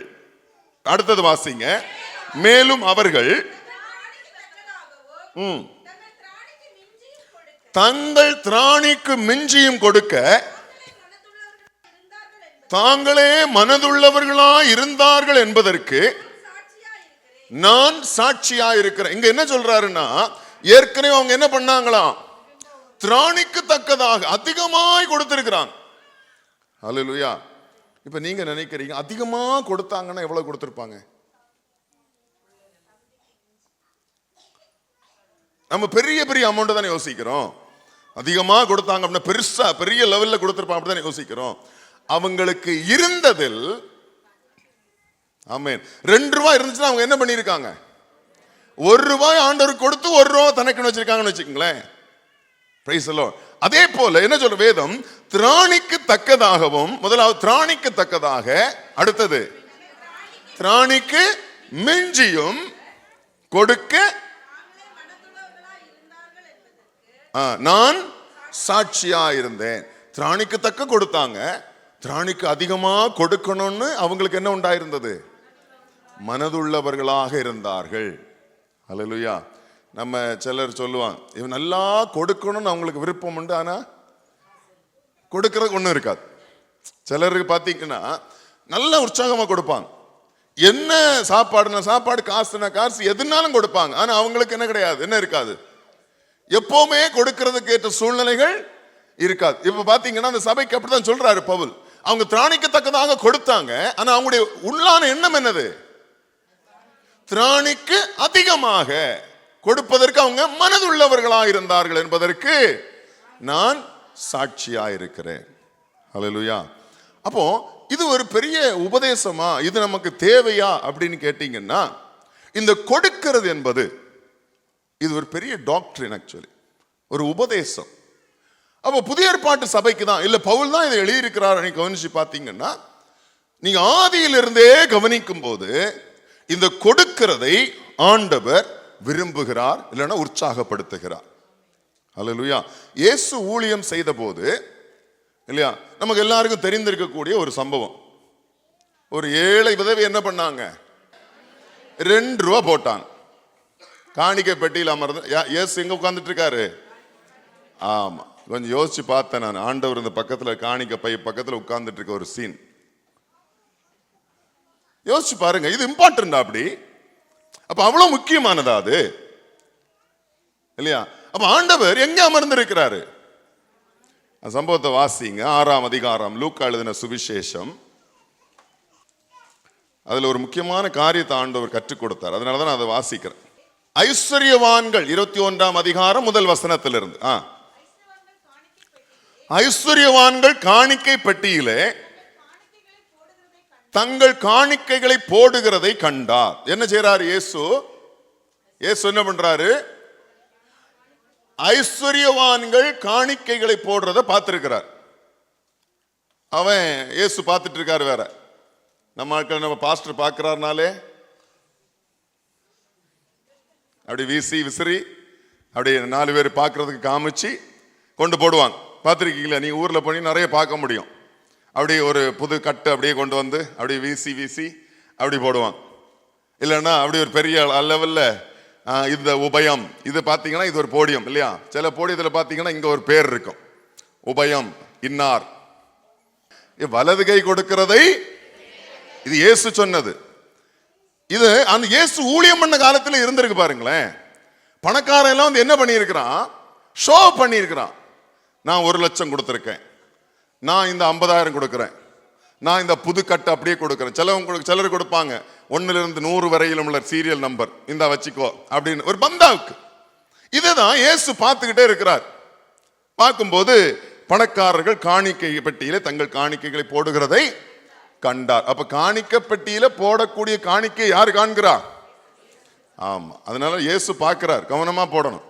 அடுத்தது வாசிங்க. மேலும் அவர்கள் தங்கள் திராணிக்கு மிஞ்சியும் கொடுக்க தாங்களே மனதுள்ளவர்களாய் இருந்தார்கள் என்பதற்கு நான் சாட்சியா இருக்கிறேன். இங்க என்ன சொல்றாருன்னா, ஏற்கனவே அவங்க என்ன பண்ணாங்களாம்? திராணிக்கு தக்கதாக அதிகமாய் கொடுத்திருக்கிறாங்க. ஹல்லேலூயா. இப்ப நீங்க நினைக்கிறீங்க அதிகமா கொடுத்தாங்கன்னா எவ்வளவு கொடுத்திருப்பாங்க? நம்ம பெரிய பெரிய அமௌண்ட் தானே யோசிக்கிறோம். அதிகமா கொடுத்தாங்க அப்படின்னா பெருசா பெரிய லெவல்ல கொடுத்திருப்பாங்க அப்படிதான் யோசிக்கிறோம். அவங்களுக்கு இருந்ததில் ஆமென். 2 ரூபாய் இருந்துச்சுன்னா அவங்க என்ன பண்ணியிருக்காங்க? 1 ரூபாய் ஆண்டவருக்கு கொடுத்து 1 ரூபாய் தனக்குன்னு வச்சிருக்காங்கன்னு வச்சுக்கோங்களேன். Price the Lord. அதே போல என்ன சொல்ற வேதம்? திராணிக்கு தக்கதாகவும், முதலாவது திராணிக்கு தக்கதாக, அடுத்தது திராணிக்கு மிஞ்சியும் கொடுக்க நான் சாட்சியா இருந்தேன். திராணிக்கு தக்க கொடுத்தாங்க, திராணிக்கு அதிகமா கொடுக்கணும்னு அவங்களுக்கு என்ன உண்டாயிருந்தது? மனதுள்ளவர்களாக இருந்தார்கள். அல்லேலூயா. நம்ம சிலர் சொல்லுவாங்க, இவன் நல்லா கொடுக்கணும்னு அவங்களுக்கு விருப்பம் உண்டு, ஆனா கொடுக்கறதுக்கு ஒன்றும் இருக்காது. சிலருக்கு பார்த்தீங்கன்னா நல்ல உற்சாகமா கொடுப்பாங்க, என்ன சாப்பாடுனா சாப்பாடு, காசுனா காசு, எதுனாலும் கொடுப்பாங்க. ஆனா அவங்களுக்கு என்ன கிடையாது, என்ன இருக்காது, எப்பவுமே கொடுக்கறதுக்கு ஏற்ற சூழ்நிலைகள் இருக்காது. இப்ப பாத்தீங்கன்னா அந்த சபைக்கு அப்படிதான் சொல்றாரு பவுல். அவங்க திராணிக்கத்தக்கதாக கொடுத்தாங்க, ஆனா அவங்களுடைய உள்ளான எண்ணம் என்னது? திராணிக்கு அதிகமாக கொடுப்பதற்கு அவங்க மனதுள்ளவர்களாக இருந்தார்கள் என்பதற்கு நான் சாட்சியா இருக்கிறேன். ஹல்லேலூயா. அப்போ இது ஒரு பெரிய உபதேசமா, இது நமக்கு தேவையா அப்படின்னு கேட்டீங்கன்னா, இந்த கொடுக்கிறது என்பது இது ஒரு பெரிய டாக்டரின், ஆக்சுவலி ஒரு உபதேசம். அப்போ புதிய ஏற்பாட்டு சபைக்கு தான், இல்ல பவுல் தான் இதை எழுதியிருக்கிறார். கவனிச்சு பார்த்தீங்கன்னா, நீங்க ஆதியிலிருந்தே கவனிக்கும் போது இந்த கொடுக்கிறதை ஆண்டவர் விரும்புகிறார், இல்லைன்னா உற்சாகப்படுத்துகிறார். அல்லேலூயா. இயேசு ஊழியம் செய்த போது இல்லையா, நமக்கு எல்லாருக்கும் தெரிந்திருக்கக்கூடிய ஒரு சம்பவம். ஒரு ஏழை விதவை என்ன பண்ணாங்க? 2 ரூபா போட்டாங்க. காணிக்கை பெட்டியில் அமர்ந்து, இயேசு எங்க உட்கார்ந்துட்டு இருக்காரு? ஆமா, கொஞ்சம் யோசிச்சு பார்த்தேன் நான். ஆண்டவர் இந்த பக்கத்துல காணிக்கை பை பக்கத்துல உட்கார்ந்துட்டு இருக்க ஒரு சீன் யோசிச்சு பாருங்க. இது இம்பார்ட்டன்ட். அப்படி அப்ப அவ்வளவு முக்கியமானதா அது இல்லையா? அப்ப ஆண்டவர் எங்க அமர்ந்து இருக்கிறாரு? சம்பவத்தை வாசிங்க. 6ஆம் அதிகாரம், லூக்கா எழுதின சுவிசேஷம். அதுல ஒரு முக்கியமான காரியத்தை ஆண்டவர் கற்றுக் கொடுத்தார். அதனாலதான் நான் அதை வாசிக்கிறேன். ஐஸ்வர்யவான்கள் 21ஆம் அதிகாரம் முதல் வசனத்திலிருந்து. ஐஸ்வர்யவான்கள் காணிக்கை பெட்டியிலே தங்கள் காணிக்கைகளை போடுகிறதை கண்டார். என்ன செய்யறாரு இயேசு? இயேசு என்ன பண்றாரு? ஐஸ்வர்யவான்கள் காணிக்கைகளை போடுறத பார்த்திருக்கிறார். அவன் இயேசு பார்த்துட்டு இருக்காரு. வேற நம்ம ஆட்கள், நம்ம பாஸ்டர் பார்க்கிறாருனாலே அப்படி வீசி விசிறி அப்படி 4 பேர் பார்க்கறதுக்கு காமிச்சு கொண்டு போடுவாங்க. பார்த்துருக்கீங்களா? நீ ஊர்ல போய் நிறைய பார்க்க முடியும். அப்படி ஒரு புது கட்டு அப்படியே கொண்டு வந்து அப்படி வீசி வீசி அப்படி போடுவாங்க. இல்லைன்னா அப்படி ஒரு பெரிய லெவல்ல இந்த உபயம், இது பார்த்தீங்கன்னா இது ஒரு போடியம் இல்லையா? சில போடியத்தில் பார்த்தீங்கன்னா இங்க ஒரு பேர் இருக்கும், உபயம் இன்னார். வலது கை கொடுக்கிறதை, இது இயேசு சொன்னது. இது அந்த இயேசு ஊழியம் பண்ண காலத்தில் இருந்திருக்கு பாருங்களேன். பணக்காரன் எல்லாம் வந்து என்ன பண்ணியிருக்கிறான்? ஷோ பண்ணியிருக்கிறான். நான் 1 லட்சம் கொடுத்துருக்கேன், நான் இந்த 50,000 கொடுக்குறேன், நான் இந்த புது கட்டு அப்படியே கொடுக்குறேன். சிலர் கொடுப்பாங்க 1 லிருந்து 100 வரையிலும் உள்ள சீரியல் நம்பர், இந்த வச்சுக்கோ அப்படின்னு ஒரு பந்தாவுக்கு. இதுதான் இயேசு பார்த்துக்கிட்டே இருக்கிறார். பார்க்கும்போது பணக்காரர்கள் காணிக்கை பெட்டியில தங்கள் காணிக்கைகளை போடுகிறதை கண்டார். அப்ப காணிக்கை பெட்டியில போடக்கூடிய காணிக்கை யார் காண்கிறா? ஆமா, அதனால இயேசு பார்க்கிறார், கவனமா போடணும்.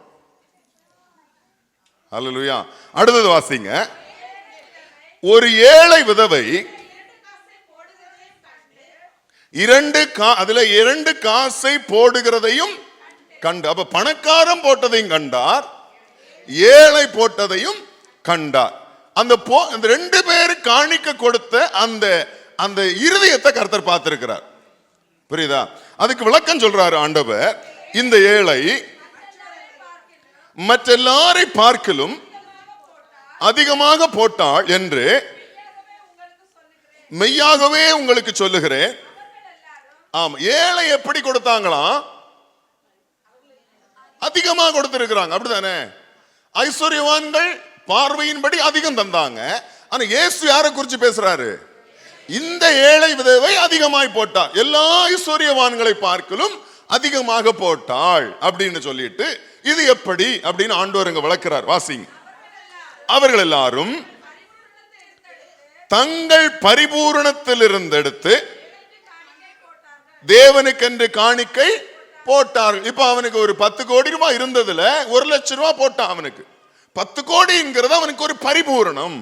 அல்லேலூயா. அடுத்தது வாசிங்க. ஒரு ஏழை விதவை 2 காசை போடுகிறதையும் கண்டு. அப்ப பணக்காரன் போட்டதையும் கண்டார், ஏழை போட்டதையும் கண்டார். அந்த 2 பேர் காணிக்க கொடுத்த அந்த இருதயத்தை கர்த்தர் பார்த்திருக்கிறார். புரியுதா? அதுக்கு விளக்கம் சொல்றாரு ஆண்டவர். இந்த ஏழை மற்றெல்லாரை பார்க்கலும் அதிகமாக போட்டாள் என்று மெய்யாகவே உங்களுக்கு சொல்லுகிறேன். ஆமா, ஏழை எப்படி கொடுத்தாங்களாம்? அதிகமா கொடுத்திருக்கிறாங்க. அப்படிதானே? ஐஸ்வர்யவான்கள் பார்வையின்படி அதிகம் தந்தாங்க. ஆனா இயேசு யாரை குறிச்சு பேசுறாரு? இந்த ஏழை விதவை அதிகமாய் போட்டாள், எல்லா ஐஸ்வர்யவான்களை பார்க்கலும் அதிகமாக போட்டாள் அப்படின்னு சொல்லிட்டு, இது எப்படி அப்படின்னு ஆண்டவர் இங்க விளக்குறார். வாசிங்க. அவர்கள் எல்லாரும் தங்கள் பரிபூரணத்தில் இருந்து எடுத்து தேவனுக்கென்று காணிக்கை போட்டார்கள். இப்ப அவனுக்கு ஒரு 10 கோடி ரூபாய் இருந்ததுல 1 லட்சம் ரூபாய் போட்டான். அவனுக்கு 10 கோடிங்கிறது அவனுக்கு ஒரு பரிபூரணம்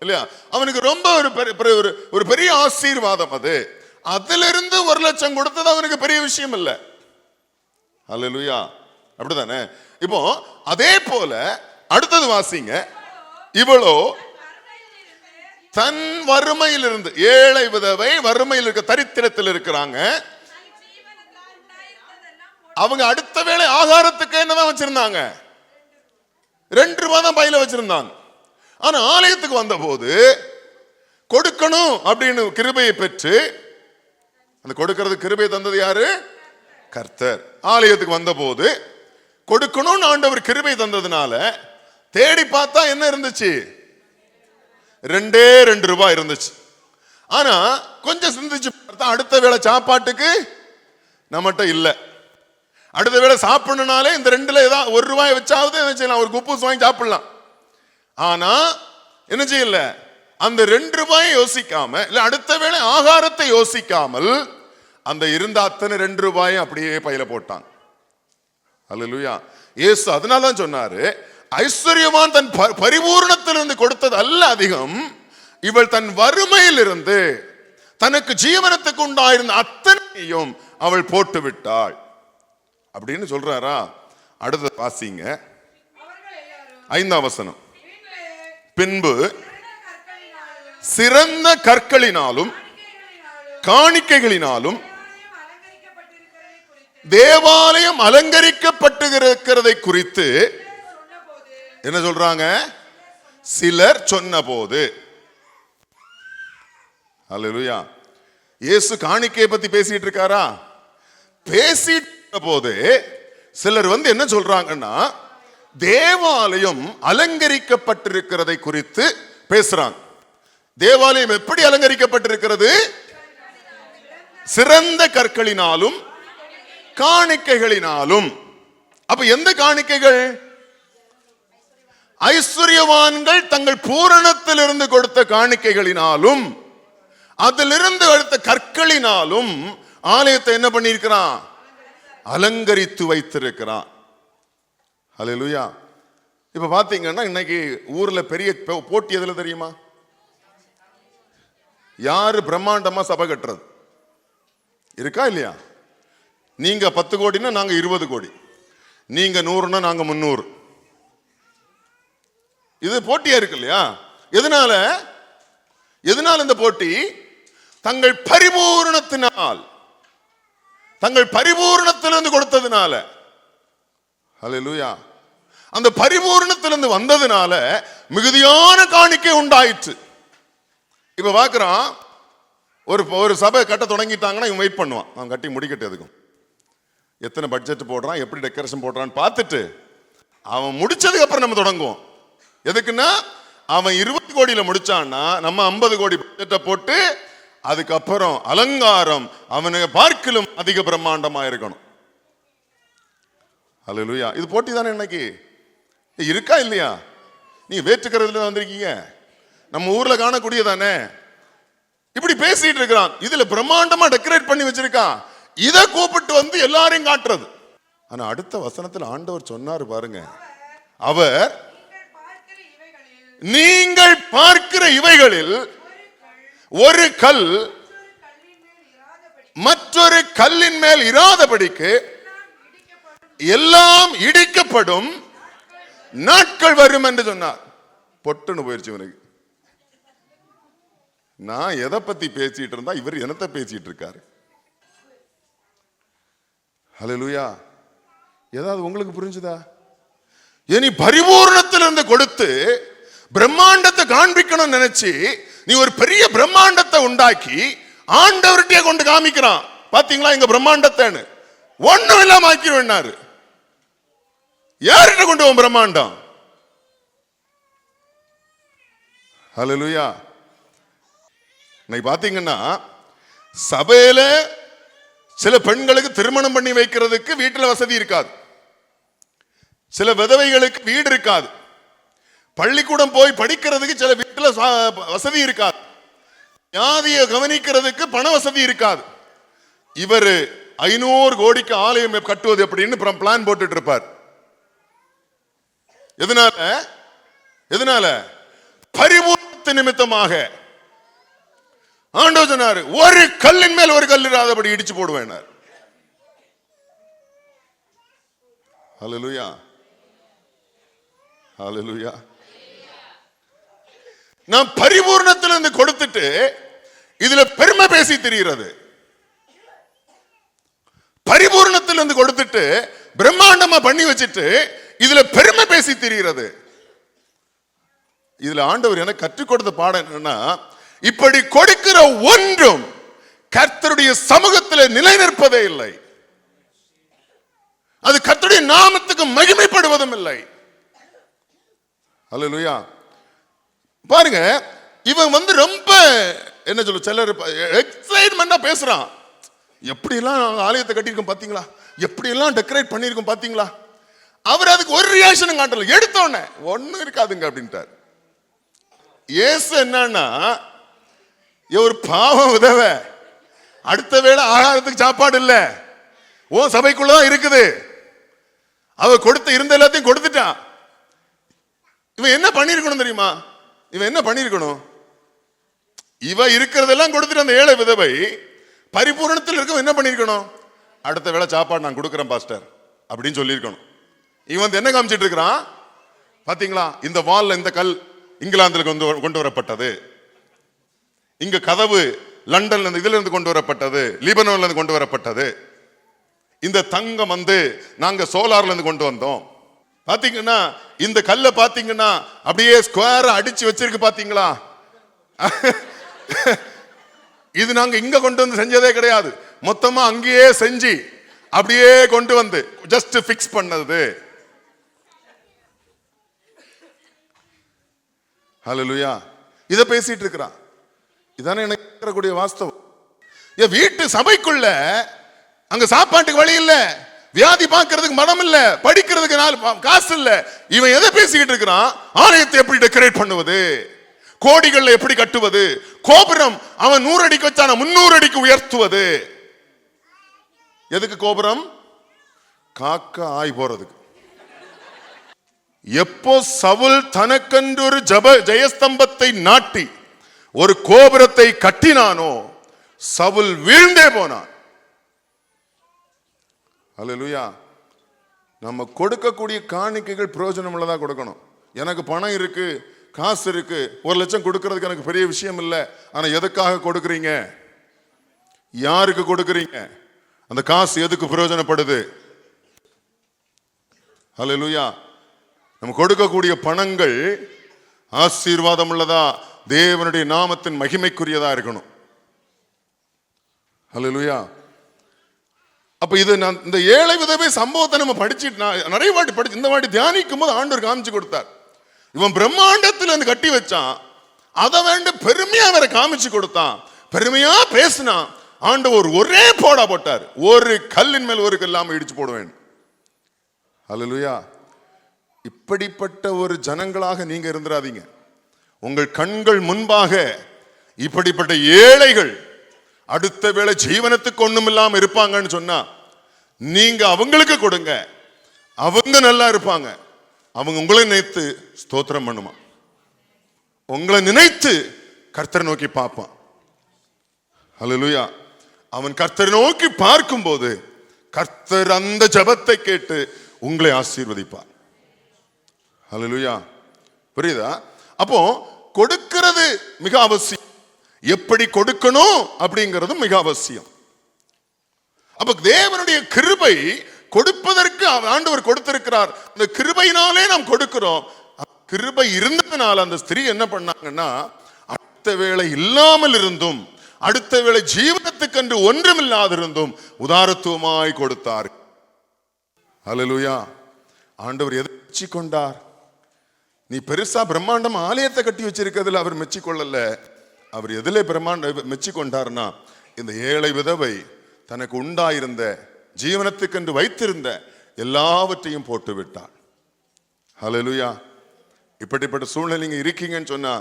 இல்லையா? அவனுக்கு ரொம்ப ஒரு பெரிய ஆசீர்வாதம். அதுல இருந்து 1 லட்சம் கொடுத்தது அவனுக்கு பெரிய விஷயம் இல்ல. அல்லேலூயா, அப்படிதானே? இப்போ அதே போல அடுத்தது வாசிங்க. இவளோ தன் வறுமையில் இருந்து, ஏழை விதவை வறுமையில் இருக்க, தரித்திரத்தில் இருக்கிறாங்க. அவங்க அடுத்த வேளை ஆகாரத்துக்கு என்னதான் வச்சிருந்தாங்க? 2 ரூபாய் தான் பையில வச்சிருந்தாங்க. ஆனா ஆலயத்துக்கு வந்த போது கொடுக்கணும் அப்படின்னு கிருபையை பெற்று, அந்த கொடுக்கிறது கிருபையை தந்தது யாரு? கர்த்தர். ஆலயத்துக்கு வந்த போது கொடுக்கணும்னு ஆண்டவர் கிருபை தந்ததுனால தேடி பார்த்தா என்ன இருந்துச்சு? 2 ரூபாய் இருந்துச்சு. ஆனா கொஞ்சம் சிந்திச்சு பார்த்தா அடுத்த வேளை சாப்பாட்டுக்கு நம்மகிட்ட இல்ல. அடுத்த வேளை சாப்பிடணும்னாலே இந்த 2ல ஏதாவது 1 ரூபாய் வச்சாவது என்ன செய்யலாம்? ஒரு குப்பூஸ் வாங்கி சாப்பிடலாம். ஆனா என்ன செய்யல? அந்த 2 ரூபாயை யோசிக்காம, இல்ல அடுத்த வேளை ஆகாரத்தை யோசிக்காமல் அந்த இருந்த அத்தனை 2 ரூபாயும் அப்படியே பையில போட்டான். அல்லேலூயா. இயேசு அதனால தான் சொன்னாரு, ஐஸ்வர்யவான் தன் பரிபூரணத்திலிருந்து கொடுத்தது அல்ல அதிகம், இவள் தன் வறுமையில் இருந்து தனக்கு ஜீவனத்துக்கு உண்டாயிருந்த அத்தனையும் அவள் போட்டு விட்டாள் அப்படின்னு சொல்றாரா? அடுத்த வாசிங்க 5ஆம் வசனம். பின்பு சிறந்த கற்களினாலும் காணிக்கைகளினாலும் தேவாலயம் அலங்கரிக்கப்பட்டிருக்கிறதை குறித்து என்ன சொல்றாங்க? சிலர் சொன்னபோது. அல்லேலூயா. இயேசு காணிக்கையை பத்தி பேசிட்டு இருக்காரா? பேசிட்ட போது சிலர் என்ன சொல்றாங்கன்னா, தேவாலயம் அலங்கரிக்கப்பட்டிருக்கிறதை குறித்து பேசுறாங்க. தேவாலயம் எப்படி அலங்கரிக்கப்பட்டிருக்கிறது? சிறந்த கற்களினாலும் காணிக்கைகளினாலும். அப்ப எந்த காணிக்கைகள்? ஐஸ்வர்யவான்கள் தங்கள் பூரணத்திலிருந்து கொடுத்த காணிக்கைகளினாலும் அதிலிருந்து எடுத்த கற்களினாலும் ஆலயத்தை என்ன பண்ணியிருக்கிறான்? அலங்கரித்து வைத்திருக்கிறான். அல்லேலூயா. இப்ப பாத்தீங்கன்னா இன்னைக்கு ஊர்ல பெரிய போட்டி எதுல தெரியுமா? யாரு பிரம்மாண்டமா சபை கட்டுறது இருக்கா இல்லையா? நீங்க 10 கோடினா நாங்க 20 கோடி, நீங்க 100னா நாங்க 300. இது போட்டியா இருக்கு இல்லையா? எதனால இந்த போட்டி? தங்கள் பரிபூரணத்தினால், தங்கள் பரிபூரணத்திலிருந்து கொடுத்ததுனால. அல்லேலூயா. அந்த பரிபூரணத்திலிருந்து வந்ததுனால மிகுதியான காணிக்கை உண்டாயிற்று. இப்ப பாக்குறான், ஒரு சபை கட்ட தொடங்கிட்டாங்கன்னா இவன் வெயிட் பண்ணுவான், அவன் கட்டி முடிக்கட்டு. எதுக்கும் எத்தனை பட்ஜெட் போடுறான், எப்படி டெக்கரேஷன் போடுறான்னு பார்த்துட்டு அவன் முடிச்சதுக்கு அப்புறம் நம்ம தொடங்குவோம். எதுக்குன்னா அவன் 20 கோடியில முடிச்சான்னா நம்ம 50 கோடி பட்ஜெட்டை போட்டு அதுக்கப்புறம் அலங்காரம் அவனுக்கு பார்க்கிலும் அதிக பிரம்மாண்டமா இருக்கணும். அல்லேலூயா. இது போட்டி தானே இன்னைக்கு இருக்கா இல்லையா? நீங்க வேற்றுக்கிறதுல வந்திருக்கீங்க, நம்ம ஊர்ல காணக்கூடியதானே. இப்படி பேசிட்டு இருக்கிறான், இதுல பிரம்மாண்டமா டெக்கரேட் பண்ணி வச்சிருக்கான், இதை கூப்பிட்டு எல்லாரையும் காட்டுறது. ஆனா அடுத்த வசனத்தில் ஆண்டவர் சொன்னாரு பாருங்க, அவர் நீங்கள் பார்க்கிற இவைகளில் ஒரு கல் மற்றொரு கல்லின் மேல் இராதபடிக்கு எல்லாம் இடிக்கப்படும் நாட்கள் வரும் என்று சொன்னார். பொட்டுன்னு போயிருச்சு இவனுக்கு. நான் எதை பத்தி பேசிட்டு இருந்தா இவர் என்னத்தை பேசிட்டு இருக்காரு? ஹல்லேலூயா. ஏதாவது உங்களுக்கு புரிஞ்சுதா? இனி பரிபூர்ணத்திலிருந்து கொடுத்து பிரம்மாண்டத்தை காண்பிக்கணும் நினைச்சு நீ ஒரு பெரிய பிரம்மாண்டத்தை உண்டாக்கி ஆண்டவர்கிட்டயே கொண்டு காமிக்கிறான். பாத்தீங்களா எங்க பிரம்மாண்டத்தைன்னு? ஒண்ணும் இல்லாம ஆக்கிடுவேன்னாரு. யார்கிட்ட கொண்டு போவோம் பிரம்மாண்டம்? ஹல்லேலூயா. இன்னைக்கு பாத்தீங்கன்னா சபையில சில பெண்களுக்கு திருமணம் பண்ணி வைக்கிறதுக்கு வீட்டில் வசதி இருக்காது, சில விதவைகளுக்கு வீடு இருக்காது, பள்ளிக்கூடம் போய் படிக்கிறதுக்கு சில வீட்டில் வசதி இருக்காது, வியாதியை கவனிக்கிறதுக்கு பண வசதி இருக்காது. இவர் 500 கோடிக்கு ஆலயம் கட்டுவது எப்படின்னு பிளான் போட்டுட்டு இருப்பார். எதனால பரிபூர்ண நிமித்தமாக. ஆண்டவர் சொன்னாரு, ஒரு கல்லின் மேல் ஒரு கல் இராதபடி இடிச்சு போடுவேன். ஹல்லேலூயா, ஹல்லேலூயா. நான் பரிபூர்ணத்திலிருந்து கொடுத்துட்டு இதுல பெருமை பேசி திரிகிறது. பரிபூர்ணத்திலிருந்து கொடுத்துட்டு பிரம்மாண்டமா பண்ணி வச்சுட்டு இதுல பெருமை பேசி திரிகிறது. இதுல ஆண்டவர் எனக்கு கற்றுக் கொடுத்த பாடம் என்னன்னா, இப்படி கொடுக்கிற ஒன்றும் கர்த்தருடைய சமூகத்தில் நிலை நிற்பதே இல்லை. அது கர்த்தருடைய நாமத்துக்கு மகிமைப்படுவதும் இல்லை. ஹல்லேலூயா. பாருங்க, இவன் ரொம்ப என்ன சொல்ல, சிலர் எக்ஸைட்மெண்டா பேசுறான். எப்படி எல்லாம் ஆலயத்தை கட்டியிருக்கோம் பாத்தீங்களா, எப்படி எல்லாம் டெக்கரேட் பண்ணிருக்கோம் பாத்தீங்களா. அவர் அதுக்கு ஒரு ரியாக்ஷனும் காட்டல. எடுத்தோன்னே ஒண்ணும் இருக்காதுங்க அப்படின்ட்டார். இயேசு என்னன்னா, ஒரு பாவம் உதவ, அடுத்த வேளை ஆகாரத்துக்கு சாப்பாடு இல்ல, ஓ சபைக்குள்ளதான் இருக்குது. அவ கொடுத்த இருந்த எல்லாத்தையும் கொடுத்துட்டான். இவன் என்ன பண்ணிருக்கணும் தெரியுமா? இவன் என்ன பண்ணிருக்கணும்? இவ இருக்கிறதெல்லாம் கொடுத்துட்டு அந்த ஏழை விதவை பரிபூரணத்தில் இருக்க என்ன பண்ணிருக்கணும்? அடுத்த வேளை சாப்பாடு நான் கொடுக்குறேன் பாஸ்டர் அப்படின்னு சொல்லியிருக்கணும். இவன் என்ன காமிச்சிட்டு இருக்கிறான் பாத்தீங்களா? இந்த வால்ல இந்த கல் இங்கிலாந்துல கொண்டு வரப்பட்டது, இங்க கதவு லண்டன்ல இருந்து இதுல இருந்து கொண்டு வரப்பட்டது, லீபனோன்ல இருந்து கொண்டு வரப்பட்டது, இந்த தங்கம் நாங்க சோலார்ல இருந்து கொண்டு வந்தோம். பாத்தீங்கன்னா இந்த கல்ல பாத்தீங்கன்னா அப்படியே ஸ்கொயரா அடிச்சு வச்சிருக்கு பாத்தீங்களா? இது நாங்க இங்க கொண்டு வந்து செஞ்சதே கிடையாது, மொத்தமா அங்கேயே செஞ்சு அப்படியே கொண்டு வந்து ஜஸ்ட் பிக்ஸ் பண்ணது. ஹல்லேலூயா. இத பேசிட்டு இருக்கிறான். இதானே எனக்கு இருக்கக்கூடிய வாஸ்தவம். என் வீட்டு சபைக்குள்ள அங்க சாப்பாட்டுக்கு வழி இல்ல, வியாதி பார்க்கிறதுக்கு மனம் இல்ல, படிக்கிறதுக்கு காசு இல்ல. இவன் எதை பேசிக்கிட்டு இருக்கிறான்? ஆலயத்தை எப்படி டெக்கரேட் பண்ணுவது, கோடிகள்ல எப்படி கட்டுவது, கோபுரம் அவன் 100 அடிக்கு வச்சான 300 அடிக்கு உயர்த்துவது. எதுக்கு கோபுரம்? காக்க ஆய் போறதுக்கு. எப்போ சவுல் தனக்கென்று ஒரு ஜெயஸ்தம்பத்தை நாட்டி ஒரு கோபுரத்தை கட்டினானோ சவுல் வீழ்ந்தே போனான். ஹல்லேலூயா. நம்ம கொடுக்கக்கூடிய காணிக்கைகள் பிரயோஜனம் உள்ளதா கொடுக்கணும். எனக்கு பணம் இருக்கு, காசு இருக்கு, 1 லட்சம் கொடுக்கிறதுக்கு எனக்கு பெரிய விஷயம் இல்லை. ஆனா எதுக்காக கொடுக்குறீங்க? யாருக்கு கொடுக்குறீங்க? அந்த காசு எதுக்கு பிரயோஜனப்படுது? ஹல்லேலூயா. நம்ம கொடுக்கக்கூடிய பணங்கள் ஆசீர்வாதம் உள்ளதா, தேவனுடைய நாமத்தின் மகிமைக்குரியதா இருக்கணும். ஹல்லேலூயா. அப்ப இது இந்த ஏழை விதவை சம்பவத்தை நம்ம படிச்சுட்டு நிறைய வாட்டி படிச்சு இந்த வாட்டி தியானிக்கும் போது ஆண்டவர் காமிச்சு கொடுத்தார். இவன் பிரம்மாண்டத்தில் இருந்து கட்டி வச்சான், அதை வேண்ட பெருமையா வேற காமிச்சு கொடுத்தான், பெருமையா பேசினான். ஆண்டவர் ஒரே போடா போட்டார், ஒரு கல்லின் மேல் ஒரு கல்லாம இடிச்சு போடுவேன். ஹல்லேலூயா. இப்படிப்பட்ட ஒரு ஜனங்களாக நீங்க இருந்துராதீங்க. உங்கள் கண்கள் முன்பாக இப்படிப்பட்ட ஏழைகள் அடுத்த வேளை ஜீவனத்துக்கு ஒண்ணும் இல்லாம இருப்பாங்கன்னு சொன்னா நீங்க அவங்களுக்கு கொடுங்க, அவங்க நல்லா இருப்பாங்க. அவங்க உங்களை நினைத்து ஸ்தோத்திரம் பண்ணுமா, உங்களை நினைத்து கர்த்தரை நோக்கி பார்ப்பான். ஹல்லேலூயா. அவன் கர்த்தரை நோக்கி பார்க்கும் போது கர்த்தர் அந்த ஜெபத்தை கேட்டு உங்களை ஆசீர்வதிப்பார். ஹல்லேலூயா. புரியுதா? அப்போ கொடுக்கிறது மிக அவசியம், எப்படி கொடுக்கணும் அப்படிங்கிறது மிக அவசியம். அப்ப தேவனுடைய கிருபை கொடுப்பதற்கு ஆண்டவர் கொடுத்திருக்கிறார். அந்த கிருபையினாலே நாம் கொடுக்கிறோம். கிருபை இருந்ததுனால அந்த ஸ்திரீ என்ன பண்ணாங்கன்னா, அடுத்த வேளை இல்லாமல் இருந்தும் அடுத்த வேளை ஜீவனத்துக்கென்று ஒன்றுமில்லாதிருந்தும் உதாரத்துவமாய் கொடுத்தார். ஹல்லேலூயா. ஆண்டவர் எதை மெச்சிக்கொண்டார்? நீ பெருசா பிரம்மாண்டம் ஆலயத்தை கட்டி வச்சிருக்கிறதுல அவர் மெச்சிக்கொள்ளல. அவர் எதிலே மெச்சிக்கொண்டார்னா, இந்த ஏழை விதவை தனக்கு உண்டாயிருந்த ஜீவனத்துக்கென்று வைத்திருந்த எல்லாவற்றையும் போட்டு விட்டார். ஹல்லேலூயா. இப்படிப்பட்ட சூழ்நிலை நீங்க இருக்கீங்கன்னு சொன்னா,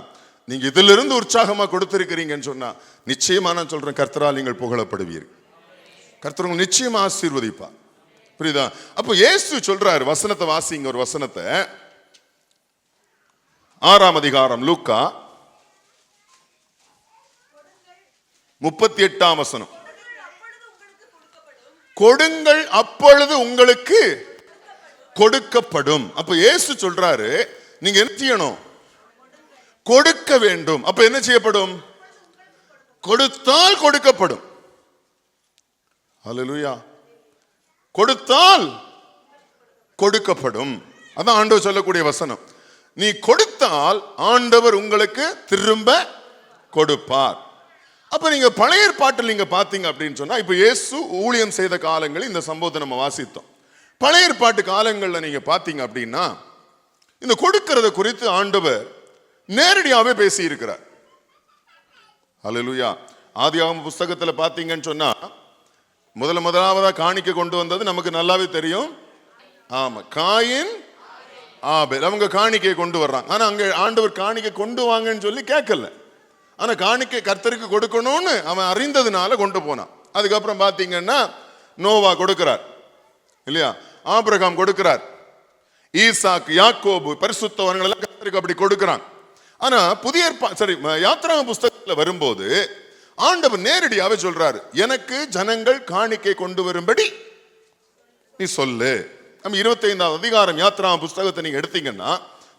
நீங்க இதிலிருந்து உற்சாகமா கொடுத்திருக்கிறீங்கன்னு சொன்னா, நிச்சயமா நான் சொல்றேன், கர்த்தரால் நீங்கள் புகழப்படுவீர்கள். கர்த்தர் உங்களை நிச்சயமா ஆசீர்வதிப்பார். புரியுதா? அப்போ இயேசு சொல்றாரு, வசனத்தை வாசிங்க, ஒரு வசனத்தை, 6ஆம் அதிகாரம் லூக்கா 38ஆம் வசனம். கொடுங்கள் அப்பொழுது உங்களுக்கு கொடுக்கப்படும். அப்ப இயேசு சொல்றாரு, நீங்க என்ன செய்யணும்? கொடுக்க வேண்டும். அப்ப என்ன செய்யப்படும்? கொடுத்தால் கொடுக்கப்படும். அல்லேலூயா. கொடுத்தால் கொடுக்கப்படும். அதான் ஆண்டவர் சொல்லக்கூடிய வசனம். நீ கொடுத்தால் ஆண்டவர் உங்களுக்கு திரும்ப கொடுப்பார். அப்ப நீங்க பழைய ஏற்பாட்டில் நீங்க பாத்தீங்க அப்படின்னு சொன்னா, இப்ப இயேசு ஊழியம் செய்த காலங்களில் இந்த சம்பவத்தை நம்ம வாசித்தோம். பழைய ஏற்பாட்டு காலங்களில் நீங்க பாத்தீங்க அப்படின்னா, இந்த கொடுக்கிறத குறித்து ஆண்டவர் நேரடியாவே பேசி இருக்கிறார். அல்லேலூயா. ஆதியாகம புஸ்தகத்துல பாத்தீங்கன்னு சொன்னா, முதலாவதா காணிக்க கொண்டு வந்தது நமக்கு நல்லாவே தெரியும். ஆமா, காயின் ஆபேல். அவங்க காணிக்கை கொண்டு வர்றாங்க. ஆனா அங்க ஆண்டவர் காணிக்கை கொண்டு வாங்கன்னு சொல்லி கேட்கல. ஆனா காணிக்கை கர்த்தருக்கு கொடுக்கணும்னு அவன் அறிந்ததுனால கொண்டு போனான். அதுக்கப்புறம் பாத்தீங்கன்னா நோவா கொடுக்கிறார் இல்லையா, ஆபிரகாம் கொடுக்கிறார், ஈசாக்கு, யாக்கோபு, பரிசுத்தவான்கள் எல்லாம் கர்த்தருக்கு அப்படி கொடுக்கிறான். ஆனா புதிய யாத்திராகம புஸ்தகத்துல வரும்போது ஆண்டவர் நேரடியாவே சொல்றாரு, எனக்கு ஜனங்கள் காணிக்கை கொண்டு வரும்படி நீ சொல்லு. நம்ம 25ஆம் அதிகாரம் யாத்திராகம புஸ்தகத்தை நீங்க எடுத்தீங்கன்னா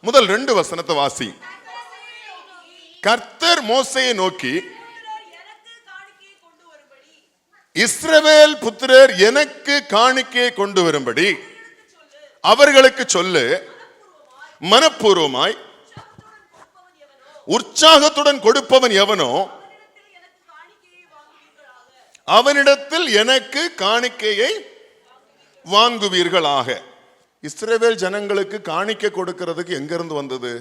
முதல் 2 வசனத்தை வாசி. கர்த்தர் மோசேயை நோக்கி, இஸ்ரவேல் புத்திரர் எனக்கு காணிக்கையை கொண்டு வரும்படி அவர்களுக்கு சொல்லு, மனப்பூர்வமாய் உற்சாகத்துடன் கொடுப்பவன் எவனோ அவனிடத்தில் எனக்கு காணிக்கையை வாங்குவீர்களாக. இஸ்ரவேல் ஜனங்களுக்கு காணிக்கை கொடுக்கிறதுக்கு எங்க இருந்து வந்தது?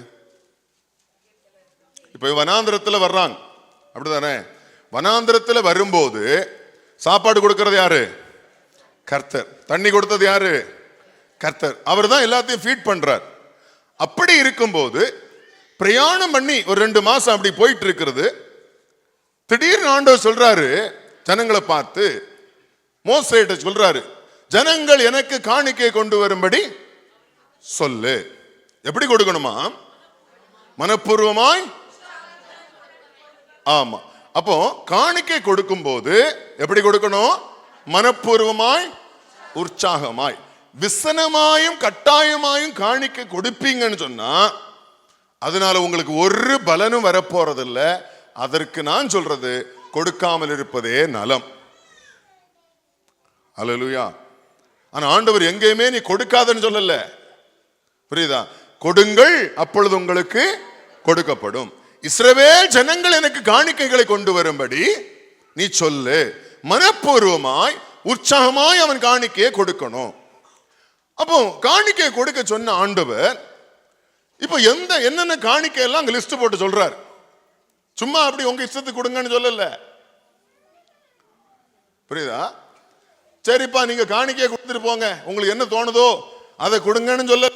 இப்ப வனாந்திரத்துல வர்றாங்க, அப்படிதானே? வனாந்திரத்துல வரும்போது சாப்பாடு கொடுக்கிறது யாரு? கர்த்தர். தண்ணி கொடுத்தது யாரு? கர்த்தர். அவர் தான் எல்லாத்தையும் ஃபீட் பண்றார். அப்படி இருக்கும்போது பிரயாணம் பண்ணி ஒரு 2 மாசம் அப்படி போயிட்டு இருக்கிறது. திடீர்னு ஆண்டவர் சொல்றாரு, ஜனங்களை பார்த்து மோசேட்ட சொல்றாரு, ஜனங்கள் எனக்கு காணிக்கை கொண்டு வரும்படி சொல்லு. எப்படி கொடுக்கணுமா? மனப்பூர்வமாய். ஆமா. அப்போ காணிக்கை கொடுக்கும் போது எப்படி கொடுக்கணும்? மனப்பூர்வமாய், உற்சாகமாய். விசனமாயும் கட்டாயமாயும் காணிக்கை கொடுப்பீங்கன்னு சொன்னா அதனால உங்களுக்கு ஒரு பலனும் வரப்போறதில்ல. அதற்கு நான் சொல்றது, கொடுக்காமல் இருப்பதே நலம். அல்லேலூயா. ஆனா ஆண்டவர் எங்கேயுமே நீ கொடுக்காதன்னு சொல்லல. புரியுதா? கொடுங்கள் அப்பொழுது உங்களுக்கு கொடுக்கப்படும். இஸ்ரவேல் ஜனங்கள் எனக்கு காணிக்கைகளை கொண்டு வரும்படி நீ சொல்லு. மனப்பூர்வமாய் உற்சாகமாய் அவன் காணிக்கையை கொடுக்கணும். அப்போ காணிக்கையை கொடுக்க சொன்ன ஆண்டவர் இப்போ என்னென்ன காணிக்கை எல்லாம் அங்க லிஸ்ட் போட்டு சொல்றார். சும்மா அப்படி உங்க இஷ்டத்துக்கு கொடுங்கன்னு சொல்லல. புரியுதா? சரிப்பா நீங்க காணிக்கையை கொடுத்துட்டு போங்க, உங்களுக்கு என்ன தோணுதோ அதை கொடுங்கன்னு சொல்ல.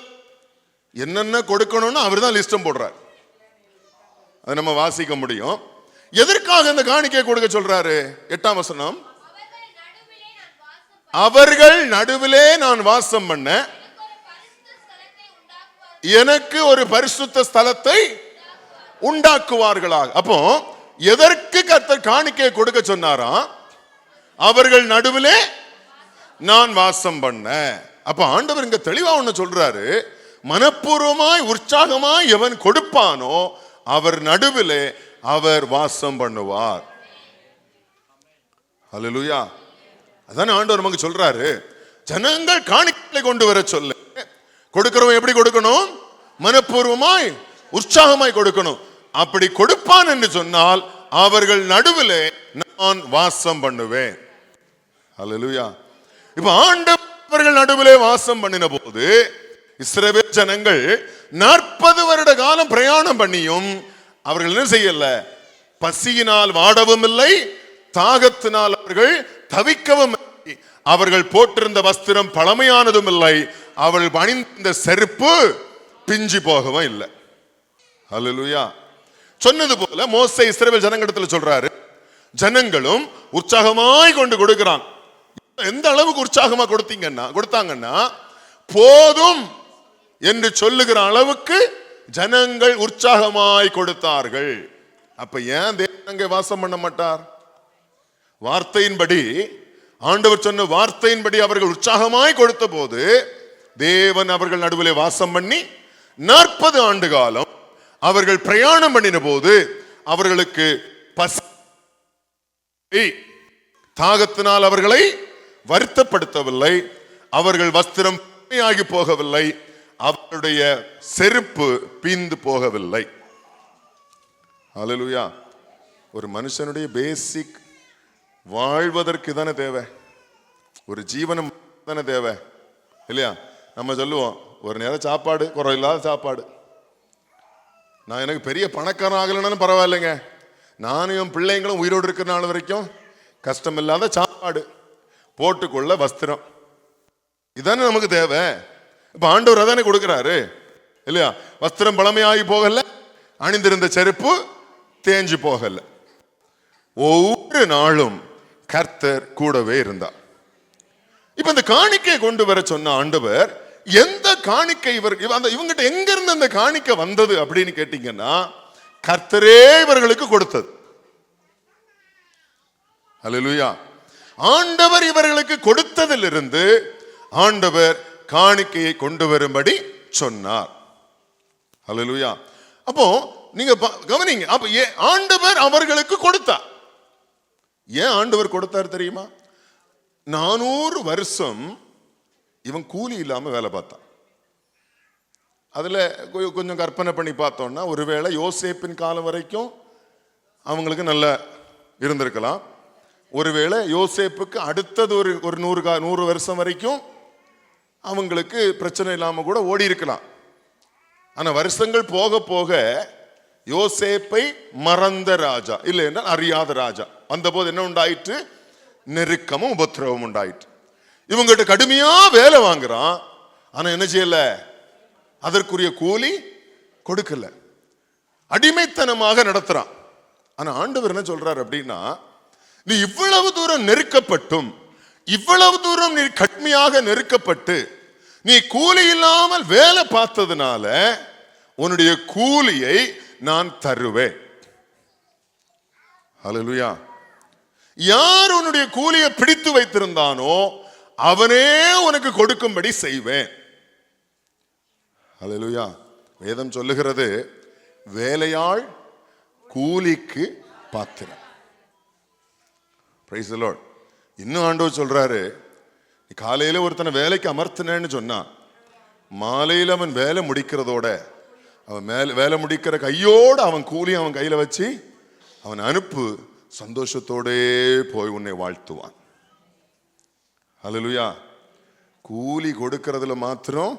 என்னென்ன கொடுக்கணும்னு அவர் தான் லிஸ்டம் போடுறார். அதை நம்ம வாசிக்க முடியும். எதற்காக இந்த காணிக்கையை கொடுக்க சொல்றாரு? 8ஆம் வசனம். அவர்கள் நடுவிலே நான் வாசம் பண்ண எனக்கு ஒரு பரிசுத்த ஸ்தலத்தை உண்டாக்குவார்களாக. அப்போ எதற்கு கர்த்தர் காணிக்கையை கொடுக்க சொன்னாராம்? அவர்கள் நடுவிலே நான் வாசம் பண்ண. அப்ப ஆண்டவர் இங்க தெளிவா ஒண்ணு சொல்றாரு, மனப்பூர்வமாய் உற்சாகமாய் எவன் கொடுப்பானோ அவர் நடுவிலே அவர் வாசம் பண்ணுவார். அல்லேலூயா. அதான் ஆண்டவர் நமக்கு சொல்றாரு, ஜனங்கள் காணிக்கைகளை கொண்டு வர சொல்ல. கொடுக்கிறவன் எப்படி கொடுக்கணும்? மனப்பூர்வமாய் உற்சாகமாய் கொடுக்கணும். அப்படி கொடுப்பான் என்று சொன்னால் அவர்கள் நடுவிலே நான் வாசம் பண்ணுவேன். அல்லேலூயா. இப்ப ஆண்டவர்கள் நடுவிலே வாசம் பண்ணின போது இஸ்ரவேல் ஜனங்கள் 40 வருட காலம் பிரயாணம் பண்ணியும் அவர்கள் என்ன செய்யல? பசியினால் வாடவும் இல்லை, தாகத்தினால் அவர்கள் தவிக்கவும் இல்லை. அவர்கள் போட்டிருந்த வஸ்திரம் பழமையானதும் இல்லை, அவர்கள் அணிந்த செருப்பு பிஞ்சி போகவும் இல்லை. அல்லேலூயா. சொன்னது போல மோசே இஸ்ரவேல் ஜனங்களிடத்தில் சொல்றாரு, ஜனங்களும் உற்சாகமாய் கொண்டு கொடுக்கிறான். எந்த அளவுக்கு உற்சாகமா கொடுத்தாங்கன்னா போதும் என்று சொல்லுகிற அளவுக்கு ஜனங்கள் உற்சாகமாய் கொடுத்தார்கள். அப்ப ஏன் தேவன் அங்கே வாசம் பண்ண மாட்டார்? வார்த்தையின்படி, ஆண்டவர் சொன்ன வார்த்தையின்படி அவர்கள் உற்சாகமாய் கொடுத்த போது தேவன் அவர்கள் நடுவிலே வாசம் பண்ணி 40 ஆண்டு காலம் அவர்கள் பிரயாணம் பண்ணின போது அவர்களுக்கு பசி தாகத்தினால் அவர்களை வருத்தப்படுத்தவில்லை. அவர்கள் வஸ்திரம் ஆகி போகவில்லை. அவருடைய செருப்பு பீந்து போகவில்லை. ஹல்லேலூயா. ஒரு மனுஷனுடைய பேசிக் வாழ்வதற்கு தானே தேவை, ஒரு ஜீவனம் தானே தேவை இல்லையா? நம்ம சொல்லுவோம் ஒரு நேரம் சாப்பாடு, குறையில்லாத சாப்பாடு. நான் எனக்கு பெரிய பணக்காரன் ஆகலைன்னு பரவாயில்லைங்க, நானும் என் பிள்ளைங்களும் உயிரோடு இருக்கிற நாள் வரைக்கும் கஷ்டம் இல்லாத சாப்பாடு, போட்டுக்கொள்ள வஸ்திரம், இதானே நமக்கு தேவை. இப்ப ஆண்டவர் அதானே கொடுக்கிறாரு இல்லையா? வஸ்திரம் பழமையாகி போகல, அணிந்திருந்த செருப்பு தேஞ்சு போகல. ஒவ்வொரு நாளும் கர்த்தர் கூடவே இருந்தார். இப்ப இந்த காணிக்கை கொண்டு வர சொன்ன ஆண்டவர் எந்த காணிக்கை இவங்கிட்ட எங்க இருந்து அந்த காணிக்கை வந்தது அப்படின்னு கேட்டீங்கன்னா கர்த்தரே இவர்களுக்கு கொடுத்தது. ஹல்லேலூயா. ஆண்டவர் இவர்களுக்கு கொடுத்ததிலிருந்து ஆண்டவர் காணிக்கையை கொண்டு வரும்படி சொன்னார். ஹல்லேலூயா. அப்போ நீங்க கவனிங்க, அப்ப ஆண்டவர் அவர்களுக்கு கொடுத்தார். ஏன் ஆண்டவர் கொடுத்தார் தெரியுமா? 400 வருஷம் இவன் கூலி இல்லாம வேலை பார்த்தான். அதுல கொஞ்சம் கற்பனை பண்ணி பார்த்தோம்னா ஒருவேளை யோசேப்பின் காலம் வரைக்கும் அவங்களுக்கு நல்ல இருந்திருக்கலாம். ஒருவேளை யோசேப்புக்கு அடுத்தது ஒரு 100 வருஷம் வரைக்கும் அவங்களுக்கு பிரச்சனை இல்லாம கூட ஓடி இருக்கலாம். ஆனா வருஷங்கள் போக போக யோசேப்பை மறந்த ராஜா, இல்லை என்றால் அறியாத ராஜா வந்தபோது என்ன உண்டாயிற்று? நெருக்கமும் உபத்திரவம் உண்டாயிற்று. இவங்கிட்ட கடுமையா வேலை வாங்குறான், ஆனா என்ன செய்யல? அதற்குரிய கூலி கொடுக்கல, அடிமைத்தனமாக நடத்துறான். ஆனா ஆண்டவர் என்ன சொல்றார் அப்படின்னா, நீ இவ்வளவு தூரம் நெருக்கப்பட்டும், இவ்வளவு தூரம் நீ கடுமையாக நெருக்கப்பட்டு நீ கூலி இல்லாமல் வேலை பார்த்ததுனால உன்னுடைய கூலியை நான் தருவேன். ஹல்லேலூயா. யார் உன்னுடைய கூலியை பிடித்து வைத்திருந்தானோ அவனே உனக்கு கொடுக்கும்படி செய்வேன். ஹல்லேலூயா. வேதம் சொல்லுகிறது வேலையாள் கூலிக்கு பாத்திரம். Price the Lord. இன்னும் ஆண்டவர் சொல்றாரு, நீ காலையில ஒருத்தனை வேலைக்கு அமர்த்தினேன்னு சொன்னா மாலையில் அவன் வேலை முடிக்கிறதோட அவன் வேலை முடிக்கிற கையோட அவன் கூலி அவன் கையில வச்சு அவன் அனுப்பு, சந்தோஷத்தோடே போய் உன்னை வாழ்த்துவான். ஹல்லேலூயா. கூலி கொடுக்கறதுல மாத்திரம்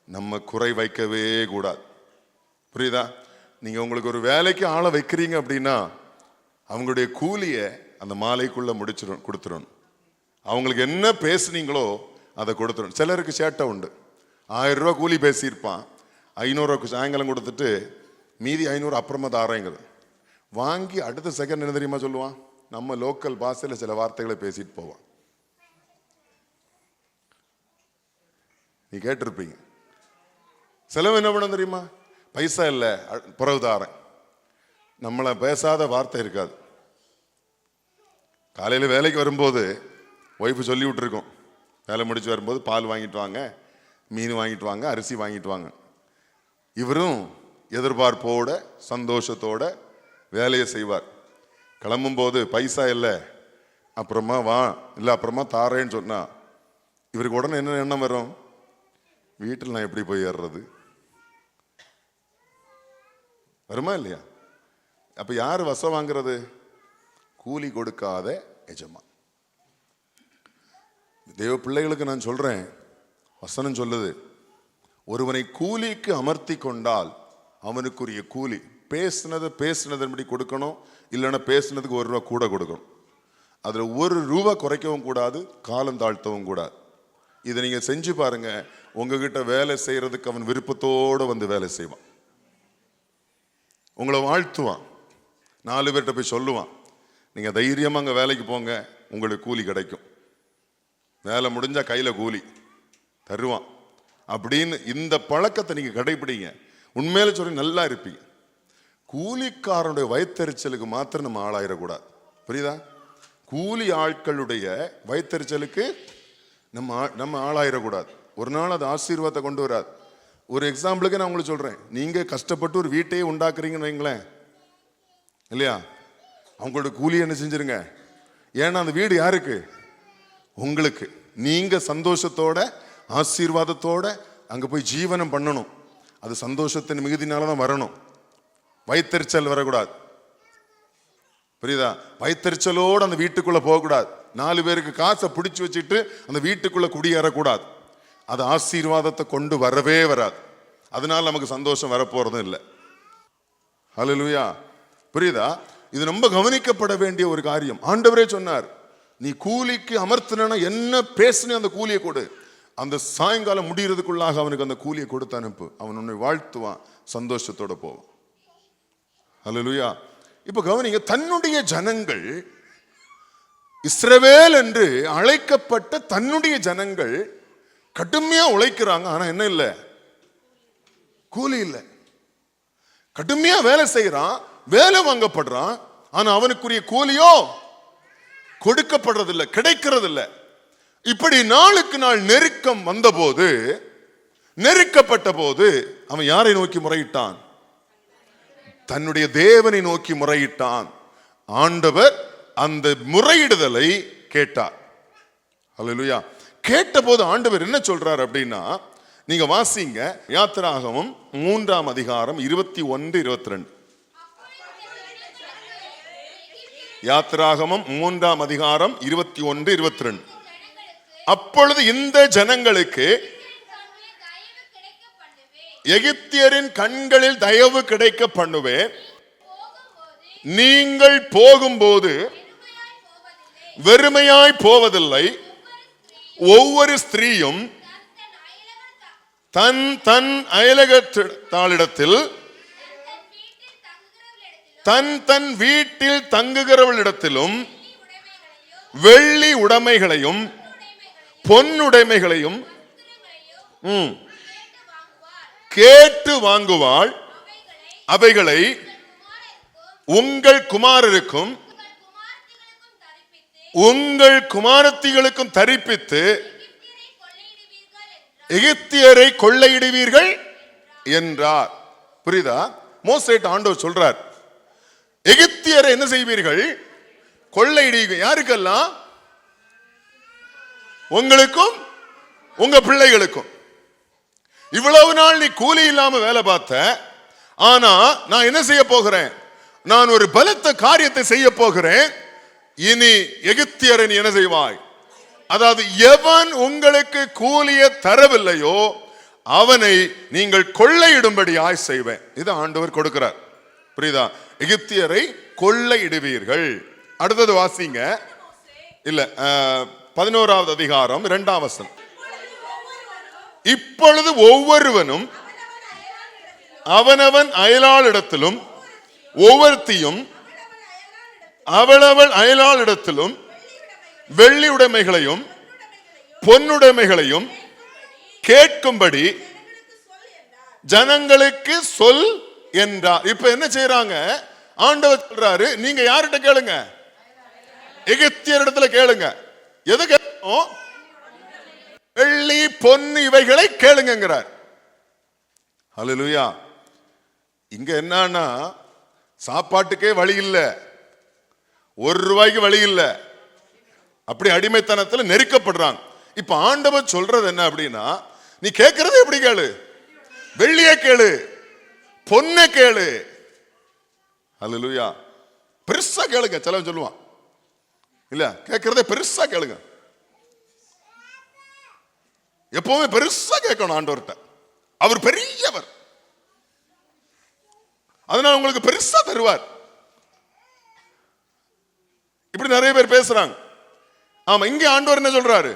நம்ம குறை வைக்கவே கூடாது. புரியுதா? நீங்க உங்களுக்கு ஒரு வேலைக்கு ஆளை வைக்கிறீங்க அப்படின்னா அவங்களுடைய கூலியை அந்த மாலைக்குள்ள கொடுத்துடணும். அவங்களுக்கு என்ன பேசுனீங்களோ அதை கொடுத்துடணும். சிலருக்கு சேட்டை உண்டு, 1000 ரூபா கூலி பேசியிருப்பான், 500 ரூபா சாயங்காலம் கொடுத்துட்டு மீதி 500 அப்புறமா தாரேங்கிறது வாங்கி அடுத்த செகண்ட் என்ன தெரியுமா சொல்லுவான்? நம்ம லோக்கல் பாஷையில் சில வார்த்தைகளை பேசிட்டு போவான். நீ கேட்டிருப்பீங்க. செலவு என்ன பண்ண தெரியுமா? பைசா இல்லை, புறவு தாரேன். நம்மளை பேசாத வார்த்தை இருக்காது. காலையில் வேலைக்கு வரும்போது ஒய்ஃபு சொல்லி விட்டுருக்கோம், வேலை முடிச்சு வரும்போது பால் வாங்கிட்டு வாங்க, மீன் வாங்கிட்டு வாங்க, அரிசி வாங்கிட்டு வாங்க. இவரும் எதிர்பார்ப்போட சந்தோஷத்தோட வேலையை செய்வார். கிளம்பும்போது பைசா இல்லை, அப்புறமா வா, இல்லை அப்புறமா தாரேன்னு சொன்னா இவருக்கு உடனே என்ன எண்ணம் வரும்? வீட்டில் நான் எப்படி போய் ஏறுறது? வருமா இல்லையா? அப்ப யாரு வசம் வாங்குறது? கூலி கொடுக்காத எஜமான். தேவ பிள்ளைகளுக்கு நான் சொல்றேன், வசனம் சொல்லுது, ஒருவனை கூலிக்கு அமர்த்தி கொண்டால் அவனுக்குரிய கூலி பேசினதன்படி கொடுக்கணும், இல்லைன்னா பேசினதுக்கு 1 ரூபா கூட கொடுக்கணும். அதுல 1 ரூபா குறைக்கவும் கூடாது, காலம் தாழ்த்தவும் கூடாது. இதை நீங்க செஞ்சு பாருங்க, உங்ககிட்ட வேலை செய்யறதுக்கு அவன் விருப்பத்தோடு வந்து வேலை செய்வான், உங்களை வாழ்த்துவான், 4 பேர்கிட்ட போய் சொல்லுவான், நீங்க தைரியமா அங்க வேலைக்கு போங்க, உங்களுக்கு கூலி கிடைக்கும். வேலை முடிஞ்சா கையில கூலி தருவான் அப்படின்னு இந்த பழக்கத்தை நீங்க கடைபிடிங்க. உண்மையில சொல்லி நல்லா இருப்பீங்க. கூலிக்காரனுடைய வயிற்றெரிச்சலுக்கு மாத்திரம் நம்ம ஆளாயிடக்கூடாது. புரியுதா? கூலி ஆட்களுடைய வயிற்றெரிச்சலுக்கு நம்ம ஆளாயிடக்கூடாது. ஒரு நாள் அது ஆசீர்வாதத்தை கொண்டு வராது. ஒரு எக்ஸாம்பிளுக்கு நான் உங்களுக்கு சொல்றேன். நீங்க கஷ்டப்பட்டு ஒரு வீட்டையே உண்டாக்குறீங்கன்னு வைங்களேன், இல்லையா? அவங்களோட கூலி என்ன செஞ்சிருங்க. ஏன்னா அந்த வீடு யாருக்கு? உங்களுக்கு. நீங்க சந்தோஷத்தோட ஆசீர்வாதத்தோட அங்க போய் ஜீவனம் பண்ணணும். அது சந்தோஷத்தின் மிகுதினாலதான் வரணும். வயிற்றெரிச்சல் வரக்கூடாது. புரியுதா? வயிற்றெரிச்சலோடு அந்த வீட்டுக்குள்ள போகக்கூடாது. 4 பேருக்கு காசை பிடிச்சு வச்சுட்டு அந்த வீட்டுக்குள்ள குடியேறக்கூடாது. அது ஆசீர்வாதத்தை கொண்டு வரவே வராது. அதனால நமக்கு சந்தோஷம் வரப்போறதும் இல்லை. ஹல்லேலூயா. புரியுதா? இது ரொம்ப கவனிக்கப்பட வேண்டிய ஒரு காரியம். ஆண்டவரே சொன்னார், நீ கூலிக்கு அமர்த்தினா என்ன பேசுன அந்த கூலியை கொடு. அந்த சாயங்காலம் முடிகிறதுக்குள்ளாக அவனுக்கு அந்த கூலியை கொடுத்து அனுப்பு. அவன் உன்னை வாழ்த்துவான், சந்தோஷத்தோட போவான். ஹல்லேலூயா. இப்ப கவனிங்க, தன்னுடைய ஜனங்கள், இஸ்ரவேல் என்று அழைக்கப்பட்ட தன்னுடைய ஜனங்கள் கடுமையா உழைக்கிறாங்க. ஆனா என்ன இல்லை? கூலி இல்லை. கடுமையா வேலை செய்யறான், வேலை வாங்கப்படுறான். ஆனா அவனுக்குரிய கூலியோ கொடுக்கப்படுறதில்லை, கிடைக்கிறதில்லை. இப்படி நாளுக்கு நாள் நெருக்கம் வந்தபோது, நெருக்கப்பட்ட போது அவன் யாரை நோக்கி முறையிட்டான்? தன்னுடைய தேவனை நோக்கி முறையிட்டான். ஆண்டவர் அந்த முறையிடுதலை கேட்டார். ஹல்லேலூயா. கேட்டபோது ஆண்டவர் என்ன சொல்றார் அப்படின்னா, நீங்க வாசிங்க யாத்திராகமம் 3ஆம் அதிகாரம் 21, 22. யாத்திராகமம் 3ஆம் அதிகாரம் 21, 22. அப்பொழுது இந்த ஜனங்களுக்கு எகிப்தியரின் கண்களில் தயவு கிடைக்க பண்ணுவேன். நீங்கள் போகும்போது வெறுமையாய் போவதில்லை. ஒவ்வொரு ஸ்திரீயும் தன் தன் அயலகத்தாளிடத்தில், தன் தன் வீட்டில் தங்குகிறவளிடத்திலும் வெள்ளி உடைமைகளையும் பொன்னுடைமைகளையும் கேட்டு வாங்குவாள். அவைகளை உங்கள் குமாரருக்கும் உங்கள் குமாரத்திகளுக்கும் தரிப்பித்து எகிப்தியரை கொள்ளையிடுவீர்கள் என்றார். புரியுதா? மோசேட்ட ஆண்டவர் சொல்றார், எகிப்தியரை என்ன செய்வீர்கள்? கொள்ளையிடுவீர்கள். யாருக்கெல்லாம்? உங்களுக்கும் உங்க பிள்ளைகளுக்கும். இவ்வளவு நாள் நீ கூலி இல்லாம வேலை பார்த்த, ஆனா நான் என்ன செய்ய போகிறேன்? நான் ஒரு பலத்த காரியத்தை செய்ய போகிறேன். இனி எகிப்தியரை நீ என்ன செய்வாய்? அதாவது எவன் உங்களுக்கு கூலியை தரவில்லையோ அவனை நீங்கள் கொள்ளையிடும்படியாய் செய்வேன். இது ஆண்டவர் கொடுக்கிறார். புரியுதா? எகிப்தியரை கொள்ளையிடுவீர்கள். அடுத்தது வாசிங்க. இல்ல 11ஆவது அதிகாரம் 2ஆம் வசனம். இப்பொழுது ஒவ்வொருவனும் அவனவன் அயலாளிடத்திலும் ஒவ்வொருத்தியும் அவளவள் அயலாளிடத்திலும் வெள்ளி உடைமைகளையும் பொன்னுடைமைகளையும் கேட்கும்படி ஜனங்களுக்கு சொல் என்றார். இப்ப என்ன செய்யறாங்க? ஆண்டவர் சொல்றாரு, நீங்க யார்கிட்ட கேளுங்க? எகிப்தியர் இடத்துல கேளுங்க. எது கேட்கணும்? வெள்ளி பொன்னு இவைகளை கேளுங்கிறார். ஹல்லேலூயா. இங்க என்னன்னா, சாப்பாட்டுக்கே வழி இல்லை, ₹1 வழி இல்லை. அப்படி அடிமைத்தனத்துல நெருக்கப்படுறாங்க. இப்ப ஆண்டவர் சொல்றது என்ன அப்படின்னா, நீ கேட்கறது எப்படி கேளு? வெள்ளிய கேளு, பொன்ன கேளு. ஹல்லேலூயா. பெருசா கேளுங்க. சிலவன் சொல்லுவான், இல்ல கேட்கறதே பெருசா கேளுங்க. எப்பவுமே பெருசா கேட்கணும் ஆண்டவர்கிட்ட. அவர் பெரியவர், அதனால உங்களுக்கு பெருசா தருவார். இப்படி நிறைய பேர் பேசுறாங்க. ஆமா, இங்க ஆண்டவர் என்ன சொல்றாரு?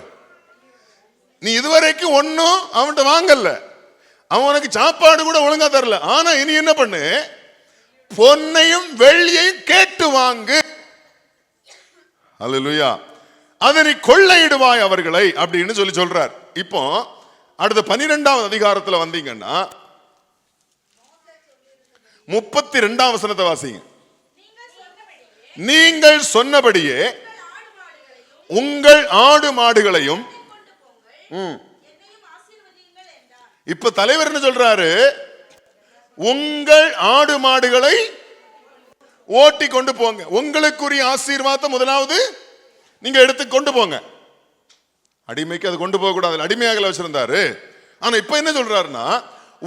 நீ இதுவரைக்கும் ஒன்னும் அவன்கிட்ட வாங்கல, அவன் உனக்கு சாப்பாடு கூட ஒழுங்கா தரல. ஆனா இனி என்ன பண்ணு? பொன்னையும் வெள்ளியையும் கேட்டு வாங்கு. ஹல்லேலூயா. அதனை கொள்ளையிடுவாய் அவர்களை அப்படின்னு சொல்றார். இப்போ அடுத்த 12வது அதிகாரத்துல வந்தீங்கன்னா 32ஆம் வசனத்தை வாசிங்க. நீங்கள் சொன்னபடியே உங்கள் ஆடு மாடுகளையும். இப்ப தலைவர் என்ன சொல்றாரு? உங்கள் ஆடு மாடுகளை ஓட்டி கொண்டு போங்க. உங்களுக்குரிய ஆசீர்வாதத்தை முதலாவது நீங்க எடுத்து கொண்டு போங்க. அடிமைக்கு அது கொண்டு போக கூடாது, அடிமையாக வச்சிருந்தாரு. ஆனா இப்ப என்ன சொல்றாருன்னா,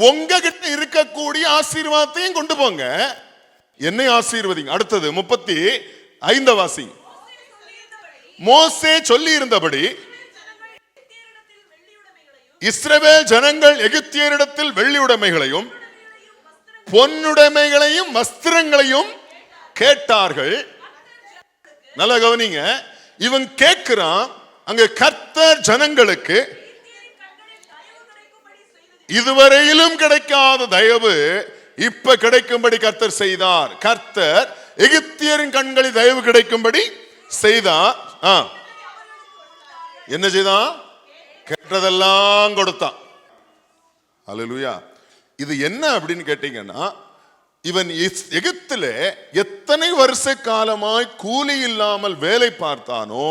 உங்ககிட்ட இருக்கக்கூடிய ஆசீர்வாதத்தையும் கொண்டு போங்க, என்னை ஆசீர்வதிங்க. அடுத்தது 35 வாசி. மோசே சொல்லி இருந்தபடி இஸ்ரவேல் ஜனங்கள் எகிப்தியரிடத்தில் வெள்ளி உடைமைகளையும் பொன்னுடைமைகளையும் வஸ்திரங்களையும் கேட்டார்கள். நல்ல கவனிங்க, இவன் கேட்கிறான். அங்க கர்த்தர் ஜனங்களுக்கு இதுவரையிலும் கிடைக்காத தயவு இப்ப கிடைக்கும்படி கர்த்தர் செய்தார். கர்த்தர் எகிப்தியரின் கண்களில் தயவு கிடைக்கும்படி செய்தார். என்ன செய்தான்? கேட்டதெல்லாம் கொடுத்தான். அல்லேலூயா. இது என்ன அப்படின்னு கேட்டீங்கன்னா, இவன் எகிப்தில எத்தனை வருஷ காலமாய் கூலி இல்லாமல் வேலை பார்த்தானோ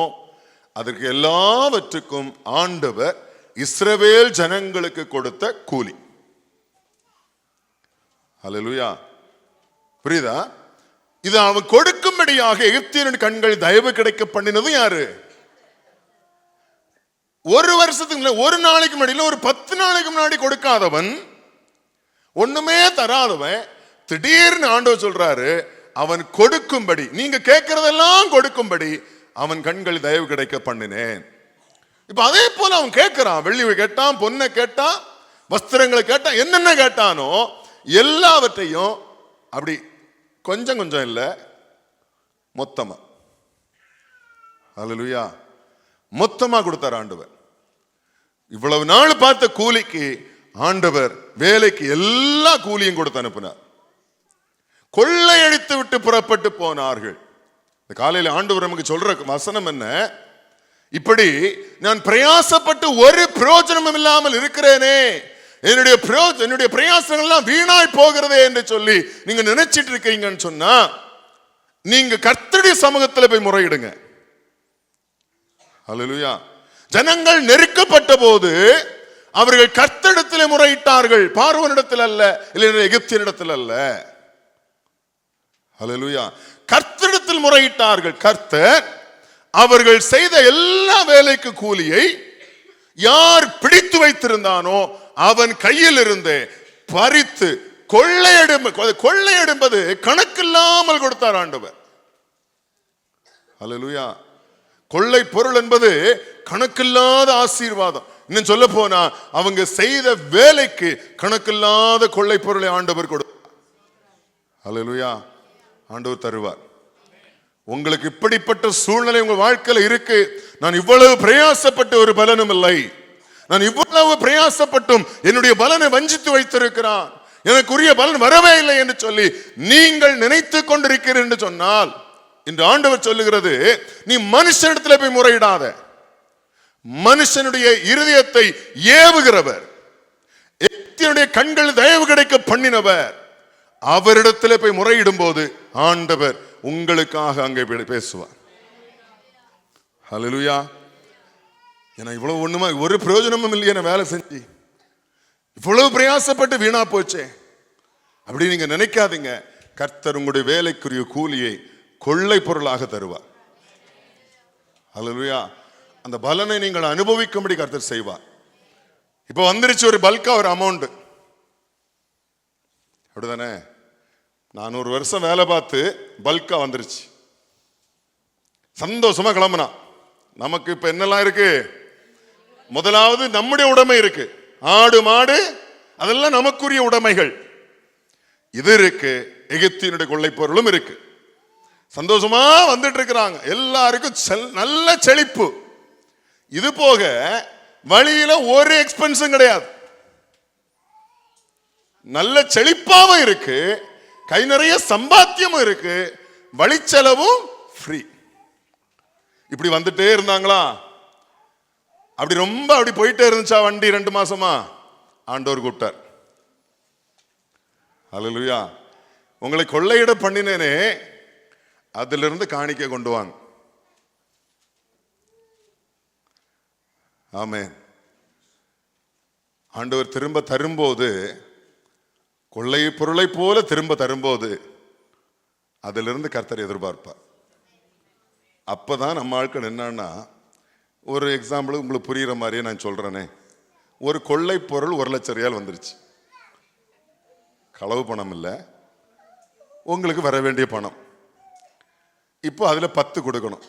அதற்கு எல்லாவற்றுக்கும் ஆண்டவர் இஸ்ரவேல் ஜனங்களுக்கு கொடுத்த கூலி. அல்லேலூயா. புரியுதா? இது அவன் கொடுக்கும்படியாக எகிப்தியரின் கண்கள் தயவு கிடைக்க பண்ணினது யாரு? ஒரு வருஷத்துக்கு ஒரு நாளைக்கு முன்னாடி, ஒரு 10 நாளைக்கு முன்னாடி கொடுக்காதவன், ஒண்ணுமே தராதவன், திடீர்னு ஆண்டவர் சொல்றாரு அவன் கொடுக்கும்படி, நீங்க கேட்கறதெல்லாம் கொடுக்கும்படி அவன் கண்கள் தயவு கிடைக்க பண்ணினேன். இப்ப அதே போல அவன் கேட்கிறான். வெள்ளி கேட்டான், பொன்னை கேட்டான், வஸ்திரங்களை கேட்டான், என்னென்ன கேட்டானோ எல்லாவற்றையும் அப்படி கொஞ்சம் கொஞ்சம் இல்ல, மொத்தமா. அல்லேலூயா. மொத்தமா கொடுத்தார் ஆண்டவர். இவ்வளவு நாள் பார்த்த கூலிக்கு ஆண்டவர் வேலைக்கு எல்லா கூலியும் கொடுத்து அனுப்பினார். கொள்ளையடித்து விட்டு புறப்பட்டு போனார்கள். இந்த காலையில் ஆண்டவர் நமக்கு சொல்ற வசனம் என்ன? இப்படி நான் பிரயாசப்பட்டு ஒரு பிரயோஜனமும் இல்லாமல் இருக்கிறேனே, என்னுடைய பிரயாசங்கள் எல்லாம் வீணாய் போகிறதே என்று சொல்லி நீங்க நினைச்சிட்டு இருக்கீங்கன்னு சொன்னா, நீங்க கர்த்தருடைய சமூகத்தில் போய் முறையிடுங்க. அல்லேலூயா. ஜனங்கள் நெருக்கப்பட்ட போது அவர்கள் கர்த்தரிடத்தில் முறையிட்டார்கள், பார்வோனிடத்தில் அல்ல, இல்லை எகிப்தியரிடத்தில் அல்ல. அல்லேலூயா. கர்த்தரிடத்தில் முறையிட்டார்கள். கர்த்தர் அவர்கள் செய்த எல்லா வேலைக்கு கூலியை யார் பிடித்து வைத்திருந்தானோ அவன் கையில் இருந்து பறித்து கொள்ளையெடுப்பது கணக்கில்லாமல் கொடுத்தார் ஆண்டவர். அல்லேலூயா. கொள்ளை பொருள் என்பது கணக்கில்லாத ஆசீர்வாதம். இன்னும் சொல்ல போனா அவங்க செய்த வேலைக்கு கணக்கில்லாத கொள்ளை பொருளை ஆண்டவர் கொடுத்தார். அல்லேலூயா. ஆண்டவர் தருவார். உங்களுக்கு இப்படிப்பட்ட சூழ்நிலை உங்க வாழ்க்கையில இருக்கு. நான் இவ்வளவு பிரயாசப்பட்டு ஒரு பலனும் இல்லை, நான் இவ்வளவு பிரயாசப்பட்டும் என்னுடைய பலனை வஞ்சித்து வைத்திருக்கிறான், எனக்குரிய பலன் வரவே இல்லை என்று சொல்லி நீங்கள் நினைத்து கொண்டிருக்கிறீர்கள் என்று சொன்னால், இன்று ஆண்டவர் சொல்லுகிறது, நீ மனுஷனிடத்தில் போய் முறையிடாத. மனுஷனுடைய இருதயத்தை ஏவுகிறவர், எகிப்தியனுடைய கண்கள் தயவு கிடைக்க பண்ணினவர், அவரிடத்தில் போய் முறையிடும் போது ஆண்டவர் உங்களுக்காக அங்கே பேசுவார். ஹல்லேலூயா. ஏன்னா இவ்வளவு ஒண்ணுமா ஒரு பிரயோஜனமும் இல்லையே, நான் வேலை செஞ்சு இவ்வளவு பிரயாசப்பட்டு வீணா போச்சே அப்படி நீங்க நினைக்காதீங்க. கர்த்தர் உங்களுடைய வேலைக்குரிய கூலியை கொள்ளை பொருளாக தருவார். ஹல்லேலூயா. அந்த பலனை நீங்கள் அனுபவிக்கும்படி கர்த்தர் செய்வார். இப்ப வந்துருச்சு ஒரு பல்கா ஒரு அமௌண்ட், அப்படிதானே? 400 வருஷம் வேலை பார்த்து பல்கா வந்துருச்சு, சந்தோஷமா கிளம்புனா. நமக்கு இப்ப என்னெல்லாம் இருக்கு? முதலாவது நம்முடைய உடைமை இருக்கு, ஆடு மாடு அதெல்லாம் நமக்குரிய உடைமைகள். இது இருக்கு, எகிப்தியனுடைய கொள்ளை பொருளும் இருக்கு. சந்தோஷமா வந்துட்டு இருக்கிறாங்க, எல்லாருக்கும் நல்ல செழிப்பு. இது போக வழியில ஒரு எக்ஸ்பென்ஸும் கிடையாது, நல்ல செழிப்பாவும் இருக்கு, கை நிறைய சம்பாத்தியமும் இருக்கு, வழிச்செலவும் ஃப்ரீ. இப்படி வந்துட்டே இருந்தாங்களா? அப்படி போயிட்டே இருந்துச்சா வண்டி 2 மாசமா? ஆண்டவர் கூப்பிட்டார். அல்லேலூயா. உங்களை கொள்ளையிட பண்ணினேனே, அதிலிருந்து காணிக்க கொண்டு வாங்க. ஆமென். ஆண்டவர் திரும்ப தரும்போது, கொள்ளை பொருளை போல திரும்ப தரும்போது அதிலிருந்து கர்த்தர் எதிர்பார்ப்பார். அப்பதான் நம்ம ஆட்கள் என்னன்னா, ஒரு எக்ஸாம்பிள் உங்களுக்கு புரியுற மாதிரியே நான் சொல்றேனே, ஒரு கொள்ளை பொருள் 1 லட்சம் ரியால் வந்துருச்சு. களவு பணம் இல்லை, உங்களுக்கு வர வேண்டிய பணம். இப்போ அதுல 10 கொடுக்கணும்.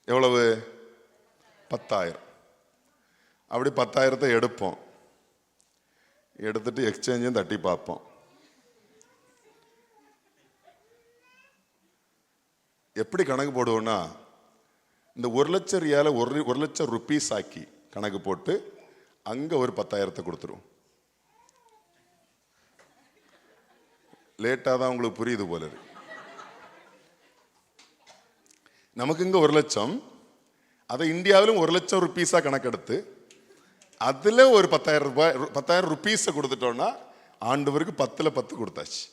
எவ்வளவு? 10,000. அப்படி 10,000 எடுப்போம். எடுத்துட்டு எக்ஸ்சேஞ்சும் தட்டி பார்ப்போம். எப்படி கணக்கு போடுவோம்னா, இந்த 1 லட்சம் ரியால 1 லட்சம் ருபீஸ் ஆக்கி கணக்கு போட்டு அங்க ஒரு 10,000 கொடுத்துருவோம். லேட்டா தான் உங்களுக்கு புரியுது போல இருக்கு. நமக்கு இங்க 1 லட்சம், அதை இந்தியாவிலும் 1 லட்சம் ருபீஸா கணக்கெடுத்து அதுல ஒரு 10,000 ரூபாய் 10,000 ருபீஸை கொடுத்துட்டோம்னா ஆண்டவருக்கு 10ல 10 கொடுத்தாச்சு.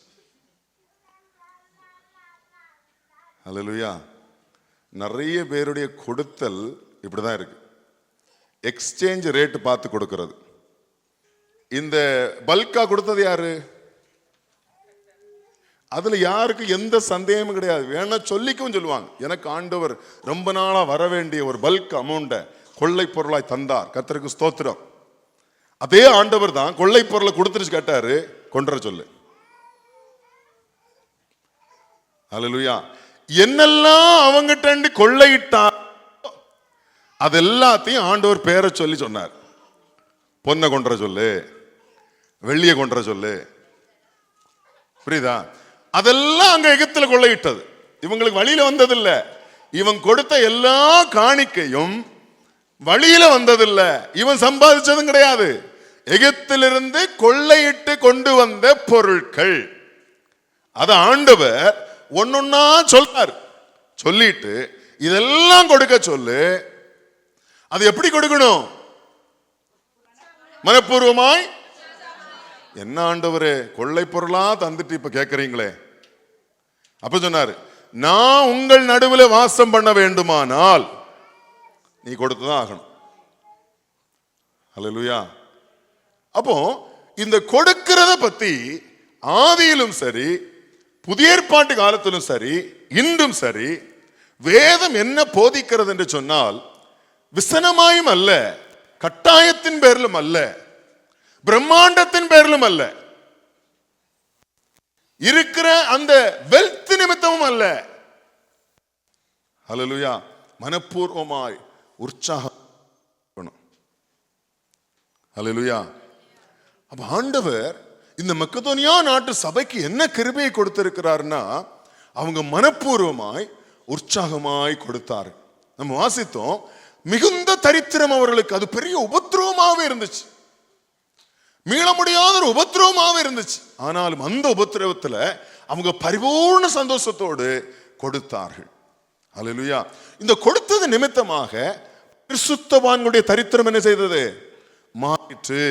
அல்லேலூயா. நிறைய பேருடைய கொடுத்தல் இப்படிதான் இருக்கு. எக்ஸ்சேஞ்ச் ரேட் பார்த்து கொடுக்கிறது. இந்த பல்கா கொடுத்தது யாரு? அதுல யாருக்கு எந்த சந்தேகமும் கிடையாது. வேணா சொல்லிக்கவும் சொல்லுவாங்க, எனக்கு ஆண்டவர் ரொம்ப நாளா வர வேண்டிய ஒரு பல்க் அமௌண்ட கொள்ளை பொருளாய் தந்தார், கர்த்தருக்கு ஸ்தோத்திரம். அதே ஆண்டவர் தான் கொள்ளை பொருளை கொடுத்துட்டு கேட்டாரு, கொண்டுற சொல்லு. அல்லேலூயா. என்னெல்லாம் அவங்கிட்ட கொள்ளையிட்டா அது எல்லாத்தையும் ஆண்டவர் பேரை சொல்லி சொன்னார். பொன்னை கொண்டுற சொல்லு, வெள்ளியை கொண்டுற சொல்லு. புரியுதா? அதெல்லாம் அங்க எகிப்துல கொள்ளையிட்டது. இவங்களுக்கு வழியில வந்ததில்லை. இவன் கொடுத்த எல்லா காணிக்கையும் வழியில வந்ததில்லை. இவன் சம்பாதிச்சதும் கிடையாது. எகிப்திலிருந்து கொள்ளையிட்டு கொண்டு வந்த பொருட்கள். அது ஆண்டவர் ஒன்னொன்னா சொல்றார். சொல்லிட்டு இதெல்லாம் கொடுக்க சொல்லு. அது எப்படி கொடுக்கணும்? மனப்பூர்வமாய். என்ன ஆண்டவரே, கொள்ளை பொருளா தந்துட்டு இப்ப கேட்கறீங்களே? அப்ப சொன்னாரு, நான் உங்கள் நடுவில் வாசம் பண்ண வேண்டுமானால் நீ கொடுத்துதான் ஆகணும். அல்லேலூயா. அப்போ இந்த கொடுக்கிறத பத்தி ஆதியிலும் சரி, புதிய ஏற்பாட்டு காலத்திலும் சரி, இன்றும் சரி, வேதம் என்ன போதிக்கிறது என்று சொன்னால், விசனமாயும் அல்ல, கட்டாயத்தின் பேரிலும் அல்ல, பிரம்மாண்டத்தின் பேரிலும் அல்ல, இருக்கிற அந்த வெல்த் நிமித்தமும் அல்ல. அல்லேலூயா. மனப்பூர்வமாய் உற்சாகம். அல்லேலூயா. அப்ப ஆண்டவர் இந்த மக்கதோனியா நாட்டு சபைக்கு என்ன கிருபையை கொடுத்திருக்கிறார்னா, அவங்க மனப்பூர்வமாய் உற்சாகமாய் கொடுத்தார். நம்ம வாசித்தோம், மிகுந்த தரித்திரம் அவர்களுக்கு. அது பெரிய உபத்திரவமாவே இருந்துச்சு, மீள முடியாத ஒரு உபத்திரவமாவே இருந்துச்சு. ஆனாலும் அந்த உபத்திரவத்துல அவங்க பரிபூர்ண சந்தோஷத்தோடு கொடுத்தார்கள். அல்லேலூயா. இந்த கொடுத்தது நிமித்தமாக பரிசுத்தவான்களுடைய தரித்திரம் என்ன செய்தது? மாறிற்று.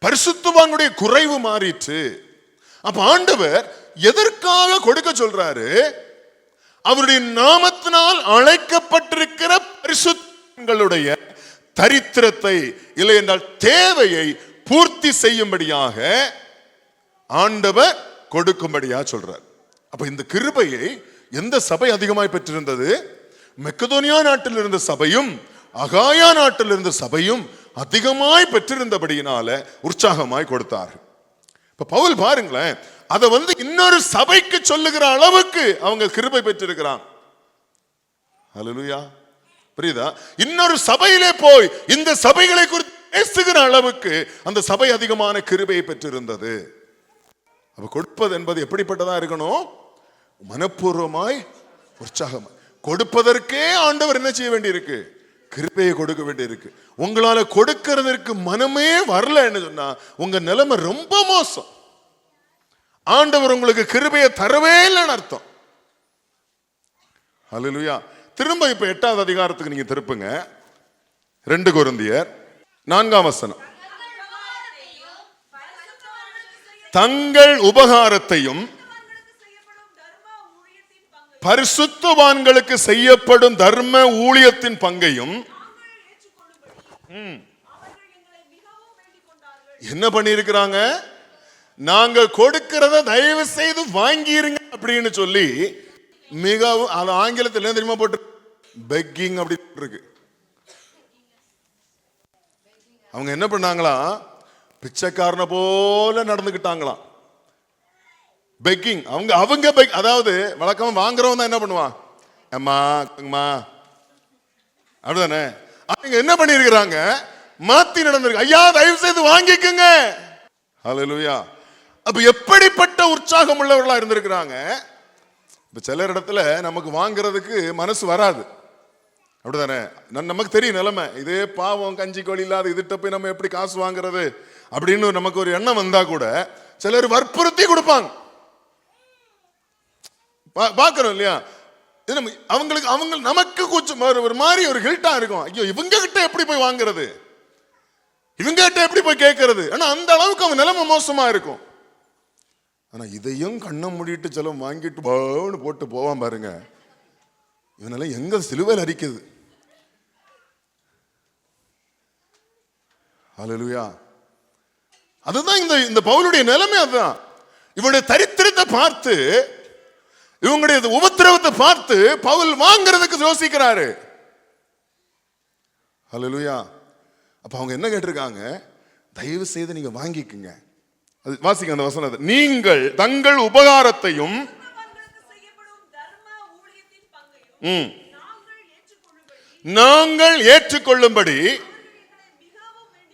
பரிசுத்தவான்களுடைய குறைவு மாறிற்று. அப்ப ஆண்டவர் எதற்காக கொடுக்க சொல்றாரு? அவருடைய நாமத்தினால் அழைக்கப்பட்டிருக்கிற பரிசுத்தங்களுடைய தரித்திரத்தை, இல்லை என்றால் தேவையை பூர்த்தி செய்யும்படியாக ஆண்டவர் கொடுக்கும்படியா சொல்றார். அப்ப இந்த கிருபையை எந்த சபை அதிகமாய் பெற்றிருந்தது? மக்கதோனியா நாட்டில் இருந்த சபையும் அகாயா நாட்டில் இருந்த சபையும் அதிகமாய் பெற்றிருந்தபடியினால உற்சாகமாய் கொடுத்தார்கள். இப்ப பவுல் பாருங்களேன், அதை இன்னொரு சபைக்கு சொல்லுகிற அளவுக்கு அவங்க கிருபை பெற்றிருக்கிறான். அல்லேலூயா. புரியுதா? இன்னொரு சபையிலே போய் இந்த சபைகளை குறித்து பேசுகிற அளவுக்கு அந்த சபை அதிகமான கிருபையை பெற்றிருந்தது. அப்ப கொடுப்பது என்பது எப்படிப்பட்டதா இருக்கணும்? மனப்பூர்வமாய் உற்சாகமாய். கொடுப்பதற்கே ஆண்டவர் என்ன செய்ய வேண்டியிருக்கு? கிருபையை கொடுக்க வேண்டியிருக்கு. உங்களால கொடுக்கிறதற்கு மனமே வரலன்னு சொன்னா உங்க நிலைமை ரொம்ப மோசம். ஆண்டவர் உங்களுக்கு கிருபையை தரவே இல்லைன்னு அர்த்தம். அல்லேலூயா. திரும்ப இப்ப 8வது அதிகாரத்துக்கு நீங்க திருப்புங்க. 2 கொரிந்தியர் 4ஆம் வசனம். தங்கள் உபகாரத்தையும் பரிசுத்தவான்களுக்கு செய்யப்படும் தர்ம ஊழியத்தின் பங்கையும் என்ன பண்ணிருக்கிறாங்க? நாங்க கொடுக்கிறத தயவு செய்து வாங்கிருங்க அப்படின்னு சொல்லி மிகவும், அது ஆங்கிலத்தில் என்ன தெரியுமா போட்டு, பெக்கிங் அப்படி இருக்கு. அவங்க என்ன பண்ணாங்களா? பிச்சைக்காரனை போல நடந்துக்கிட்டாங்களாம். பெக்கிங். அவங்க அதாவது வழக்கம் வாங்குறவன் தான் என்ன பண்ணுவான்? அம்மா அம்மா அப்படிதானே? அவங்க என்ன பண்ணிருக்கிறாங்க? மாத்தி நடந்திருக்கு. ஐயா தயவு செய்து வாங்கிக்குங்க. ஹல்லேலூயா. அப்ப எப்படிப்பட்ட உற்சாகம் உள்ளவர்களா இருந்திருக்கிறாங்க. இப்ப சிலர் இடத்துல நமக்கு வாங்குறதுக்கு மனசு வராது, அப்படிதானே? நமக்கு தெரியும் நிலைமை. இதே பாவம் கஞ்சி கோழி இல்லாத இதுட்ட போய் நம்ம எப்படி காசு வாங்குறது அப்படின்னு நமக்கு ஒரு எண்ணம் வந்தா கூட சிலர் வற்புறுத்தி கொடுப்பாங்க. பாக்குறோம் இல்லையா? அவங்களுக்கு நமக்கு கொஞ்சம் ஒரு மாதிரி ஒரு கில்ட்டா இருக்கும். ஐயோ இவங்க கிட்ட எப்படி போய் வாங்குறது, இவங்க கிட்ட எப்படி போய் கேட்கறது. ஆனா அந்த அளவுக்கு அவங்க நிலைமை மோசமா இருக்கும். ஆனா இதையும் கண்ணை மூடிட்டு செலவு வாங்கிட்டு போட்டு போவான் பாருங்க. இவனெல்லாம் எங்க சிலுவையில் அரிக்குது. ஹல்லேலூயா. அதுதான் இந்த பவுலுடைய நிலைமை. அதுதான் இவனுடைய தரித்திரத்தை பார்த்து, இவங்களுடைய உபத்திரவத்தை பார்த்து பவுல் வாங்குறதுக்கு யோசிக்கிறாரு. ஹல்லேலூயா. அப்ப அவங்க என்ன கேட்டிருக்காங்க? தயவு செய்து நீங்க வாங்கிக்குங்க. அது வாசிங்க அந்த வசனத்தை. நீங்கள் தங்கள் உபகாரத்தையும் நாங்கள் ஏற்றுக்கொள்ளும்படி.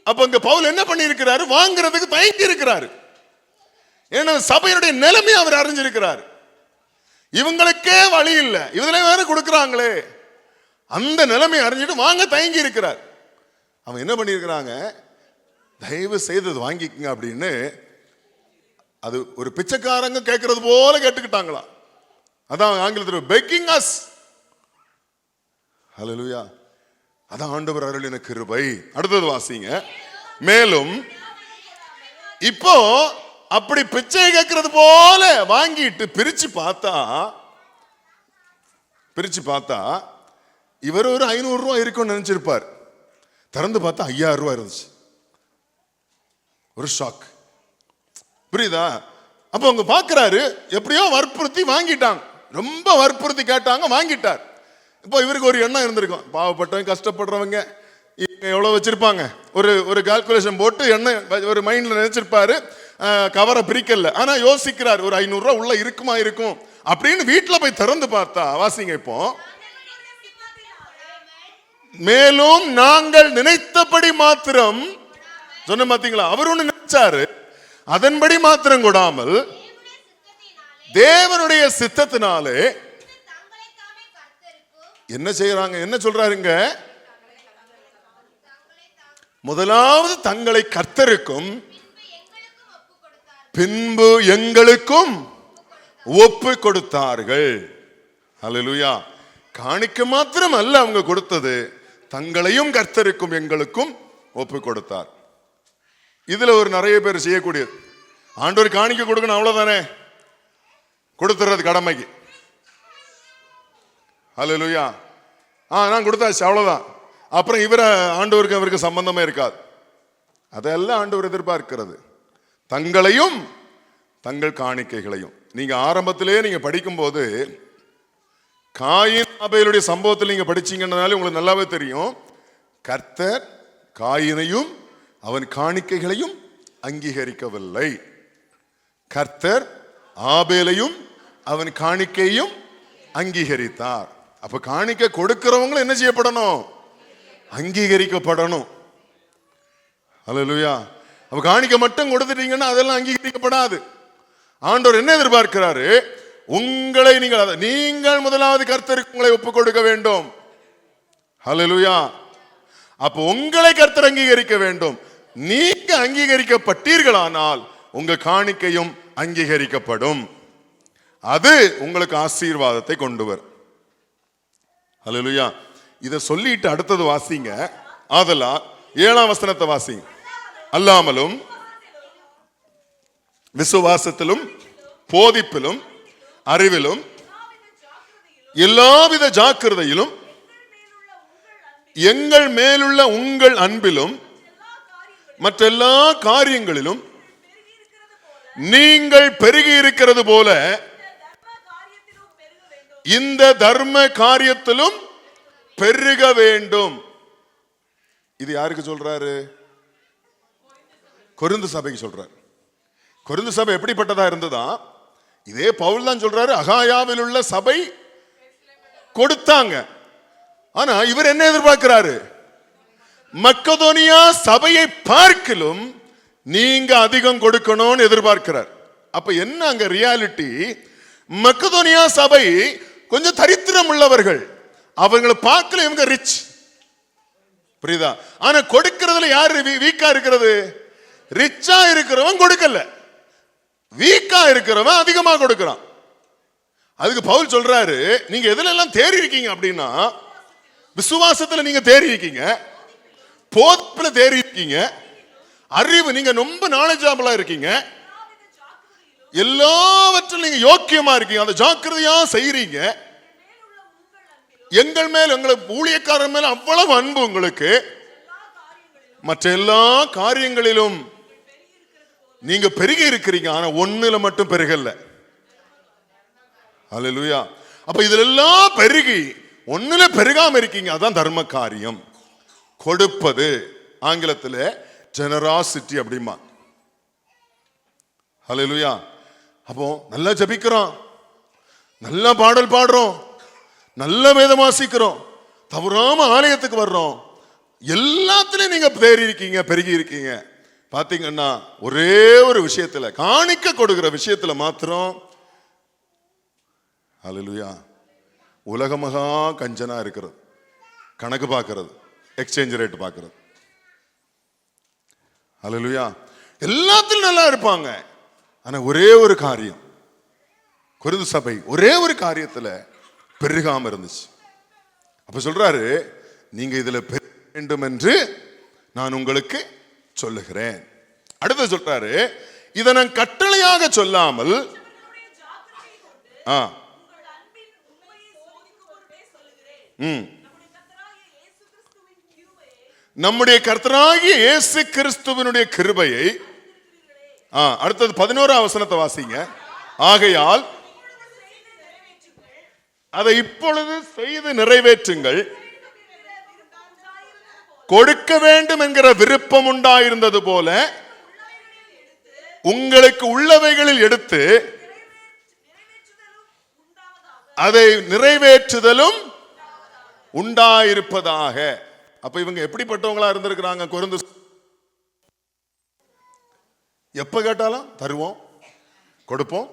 அப்ப இங்க பவுல் என்ன பண்ணி இருக்கிறாரு? வாங்குறதுக்கு தயங்கி இருக்கிறாரு. ஏன்னா சபையினுடைய நிலைமை அவர் அறிஞ்சிருக்கிறார். இவங்களுக்கே வழி இல்லை, இதுல வேற கொடுக்கிறாங்களே, அந்த நிலைமை அறிஞ்சிட்டு வாங்க தயங்கி இருக்கிறார். அவன் என்ன பண்ணிருக்கிறாங்க? தயவு செய்து வாங்கிக்குங்க அப்படின்னு. அது ஒரு பிச்சைக்காரங்க கேட்கறது போல கேட்டுக்கிட்டாங்களா. அதான் ஆங்கிலத்தில் begging us. ஹல்லேலூயா. அதான் ஆண்டவர் அருளின கிருபை. அடுத்தது வாசிங்க. மேலும் இப்போ அப்படி பிச்சை கேட்கறது போல வாங்கிட்டு பிரிச்சு பார்த்தா இவர் ஒரு 500 ரூபாய் இருக்கும்னு நினைச்சிருப்பார். திறந்து பார்த்தா 5000 ரூபாய் இருந்துச்சு. ஒரு ஷாக். புரியுதா? அப்ப அவங்க பாக்குறாரு, எப்படியோ வற்புறுத்தி வாங்கிட்டாங்க. ரொம்ப வற்புறுத்தி கேட்டாங்க, வாங்கிட்டார். இப்போ இவருக்கு ஒரு எண்ணம் இருந்திருக்கும். பாவப்பட்டவங்க, கஷ்டப்படுறவங்க எவ்வளவு வச்சிருப்பாங்க, ஒரு கால்குலேஷன் போட்டு எண்ணெய் ஒரு மைண்ட்ல நினைச்சிருப்பாரு. கவரை பிரிக்கல, ஆனா யோசிக்கிறார், ஒரு 500 ரூபாய் உள்ள இருக்கும் அப்படின்னு. வீட்டுல போய் திறந்து பார்த்தா வாசிங்க. இப்போ மேலும் நாங்கள் நினைத்தபடி மாத்திரம் சொன்ன பாத்தீங்களா? அவர் ஒண்ணு நினைச்சாரு, அதன்படி மாத்திரம் கொடாமல் தேவனுடைய சித்தத்தினாலே என்ன செய்யறாங்க? என்ன சொல்றாருங்க? முதலாவது தங்களை கர்த்தருக்கும் பின்பு எங்களுக்கும் ஒப்பு கொடுத்தார்கள். ஹல்லேலூயா. காணிக்க மாத்திரம் அல்ல அவங்க கொடுத்தது, தங்களையும் கர்த்தருக்கும் எங்களுக்கும் ஒப்பு கொடுத்தார். இதுல ஒரு நிறைய பேர் செய்யக்கூடியது, ஆண்டவர் காணிக்க கொடுக்கணும் அவ்வளவுதானே, கொடுத்துறது கடமைக்கு. ஹல்லேலூயா. நான் கொடுத்தாச்சு அவ்வளவுதான். அப்புறம் ஆண்டவருக்கு அவருக்கு சம்பந்தமே இருக்காது. அதெல்லாம் ஆண்டவர் எதிர்பார்க்கிறது. தங்களையும் தங்கள் காணிக்கைகளையும். நீங்க ஆரம்பத்திலே நீங்க படிக்கும் போது காயின் ஆபேலுடைய சம்பவத்தில் நீங்க படிச்சீங்கன்னாலே உங்களுக்கு நல்லாவே தெரியும். கர்த்தர் காயினையும் அவன் காணிக்கைகளையும் அங்கீகரிக்கவில்லை. கர்த்தர் ஆபேலையும் அவன் காணிக்கையும் அங்கீகரித்தார். அப்ப காணிக்கை கொடுக்கிறவங்களும் என்ன செய்யப்படணும்? அங்கீகரிக்கப்படணும். ஹல்லேலூயா. அப்ப காணிக்கை மட்டும் கொடுத்துட்டீங்கன்னா அதெல்லாம் அங்கீகரிக்கப்படாது. ஆண்டவர் என்ன எதிர்பார்க்கிறாரு? உங்களை நீங்கள் முதலாவது கர்த்தருக்கு உங்களை ஒப்புக் கொடுக்க வேண்டும். ஹல்லேலூயா. அப்ப உங்களை கர்த்தர் அங்கீகரிக்க வேண்டும். நீங்க அங்கீகரிக்கப்பட்டீர்களானால் உங்க காணிக்கையும் அங்கீகரிக்கப்படும். அது உங்களுக்கு ஆசீர்வாதத்தை கொண்டு வரும். ஹல்லேலூயா. இதை சொல்லிட்டு அடுத்தது வாசிங்க. ஆதலால் 7ஆம் வசனத்தை வாசிங்க. அல்லாமலும் விசுவாசத்திலும் போதிப்பிலும் அறிவிலும் எல்லாவித ஜாக்கிரதையிலும் எங்கள் மேலுள்ள உங்கள் அன்பிலும் மற்றெல்லா காரியங்களிலும் நீங்கள் பெருகி இருக்கிறது போல இந்த தர்ம காரியத்திலும் பெருக வேண்டும். இது யாருக்கு சொல்றாரு? கொரிந்து சபைக்கு சொல்றாரு. கொரிந்து சபை எப்படிப்பட்டதா இருந்ததா? இதே பவுல் தான் சொல்றாரு. அகாயாவில் உள்ள சபை கொடுத்தாங்க. ஆனா இவர் என்ன எதிர்பார்க்கிறாரு? மக்கதோனியா சபையை பார்க்கிலும் நீங்க அதிகம் கொடுக்கணும்னு எதிர்பார்க்கிறார். அப்ப என்ன அங்க ரியாலிட்டி? மக்கதோனியா சபை கொஞ்சம் தரித்திரம் உள்ளவர்கள், அவங்களை பார்க்கல இவங்க ரிச், புரியுதா? ஆனா கொடுக்கிறதுல யாரு வீக்கா இருக்கிறது? ரிச்சா இருக்கிறவன் கொடுக்கல, வீக்கா இருக்கிறவன் அதிகமா கொடுக்கிறான். அதுக்கு பவுல் சொல்றாரு, நீங்க எதுல எல்லாம் தேறி இருக்கீங்க அப்படின்னா, விசுவாசத்துல நீங்க தேறி இருக்கீங்க, போதிப்புல தேறி இருக்கீங்க, அறிவு நீங்க ரொம்ப நாலேஜபிளா இருக்கீங்க, எல்லாவற்றிலும் நீங்க யோக்கியமா இருக்கீங்க, அந்த ஜாக்கிரதையா செய்றீங்க. எங்கள் மேல் எங்களை ஊழியக்காரர் மேல அவ்வளவு அன்பு உங்களுக்கு, மற்ற எல்லா காரியங்களிலும் நீங்க பெருகி இருக்கிறீங்க. ஆனா ஒண்ணுல மட்டும் பெருகல. ஹல்லேலூயா. அப்ப இதுல எல்லாம் பெருகி ஒண்ணுல பெருகாம இருக்கீங்க. அதான் தர்ம காரியம், கொடுப்பது. ஆங்கிலத்துல ஜெனராசிட்டி அப்படிமா. ஹல்லேலூயா. அப்போ நல்லா ஜபிக்கிறோம், நல்லா பாடல் பாடுறோம், நல்ல வேதம் வாசிக்கிறோம், தவறாம ஆலயத்துக்கு வர்றோம், எல்லாத்திலையும் நீங்க தேறி இருக்கீங்க, பெருகி இருக்கீங்க. பாத்தீங்கன்னா ஒரே ஒரு விஷயத்துல, காணிக்க கொடுக்கிற விஷயத்துல மாத்திரம் ஹல்லேலூயா உலகமகா கஞ்சனா இருக்கிறது. கணக்கு பார்க்கிறது, எக்ஸ்சேஞ்ச் ரேட் பார்க்கிறது. ஹல்லேலூயா. எல்லாத்திலும் நல்லா இருப்பாங்க. ஆனா ஒரே ஒரு காரியம், கொரிந்து சபை ஒரே ஒரு காரியத்துல பெருகாம இருந்துச்சு. அப்ப சொல்றாரு, நீங்க இதுல பெருக வேண்டும் என்று நான் உங்களுக்கு சொல்லுகிறேன். அடுத்து சொல்றாரு, இதை நான் கட்டளையாக சொல்லாமல் நம்முடைய கர்த்தராகிய இயேசு கிறிஸ்துவினுடைய கிருபையை. அடுத்தது 11ஆம் வசனத்தை வாசிங்க. ஆகையால் அதை இப்பொழுது செய்து நிறைவேற்றுங்கள், கொடுக்க வேண்டும் என்கிற விருப்பம் உண்டாயிருந்தது போல உங்களுக்கு உள்ளவைகளில் எடுத்து அதை நிறைவேற்றுதலும் உண்டாயிருப்பதாக. அப்ப இவங்க எப்படிப்பட்டவங்களா இருந்திருக்கிறாங்க? கொரிந்து எப்ப கேட்டாலும் தருவோம், கொடுப்போம்,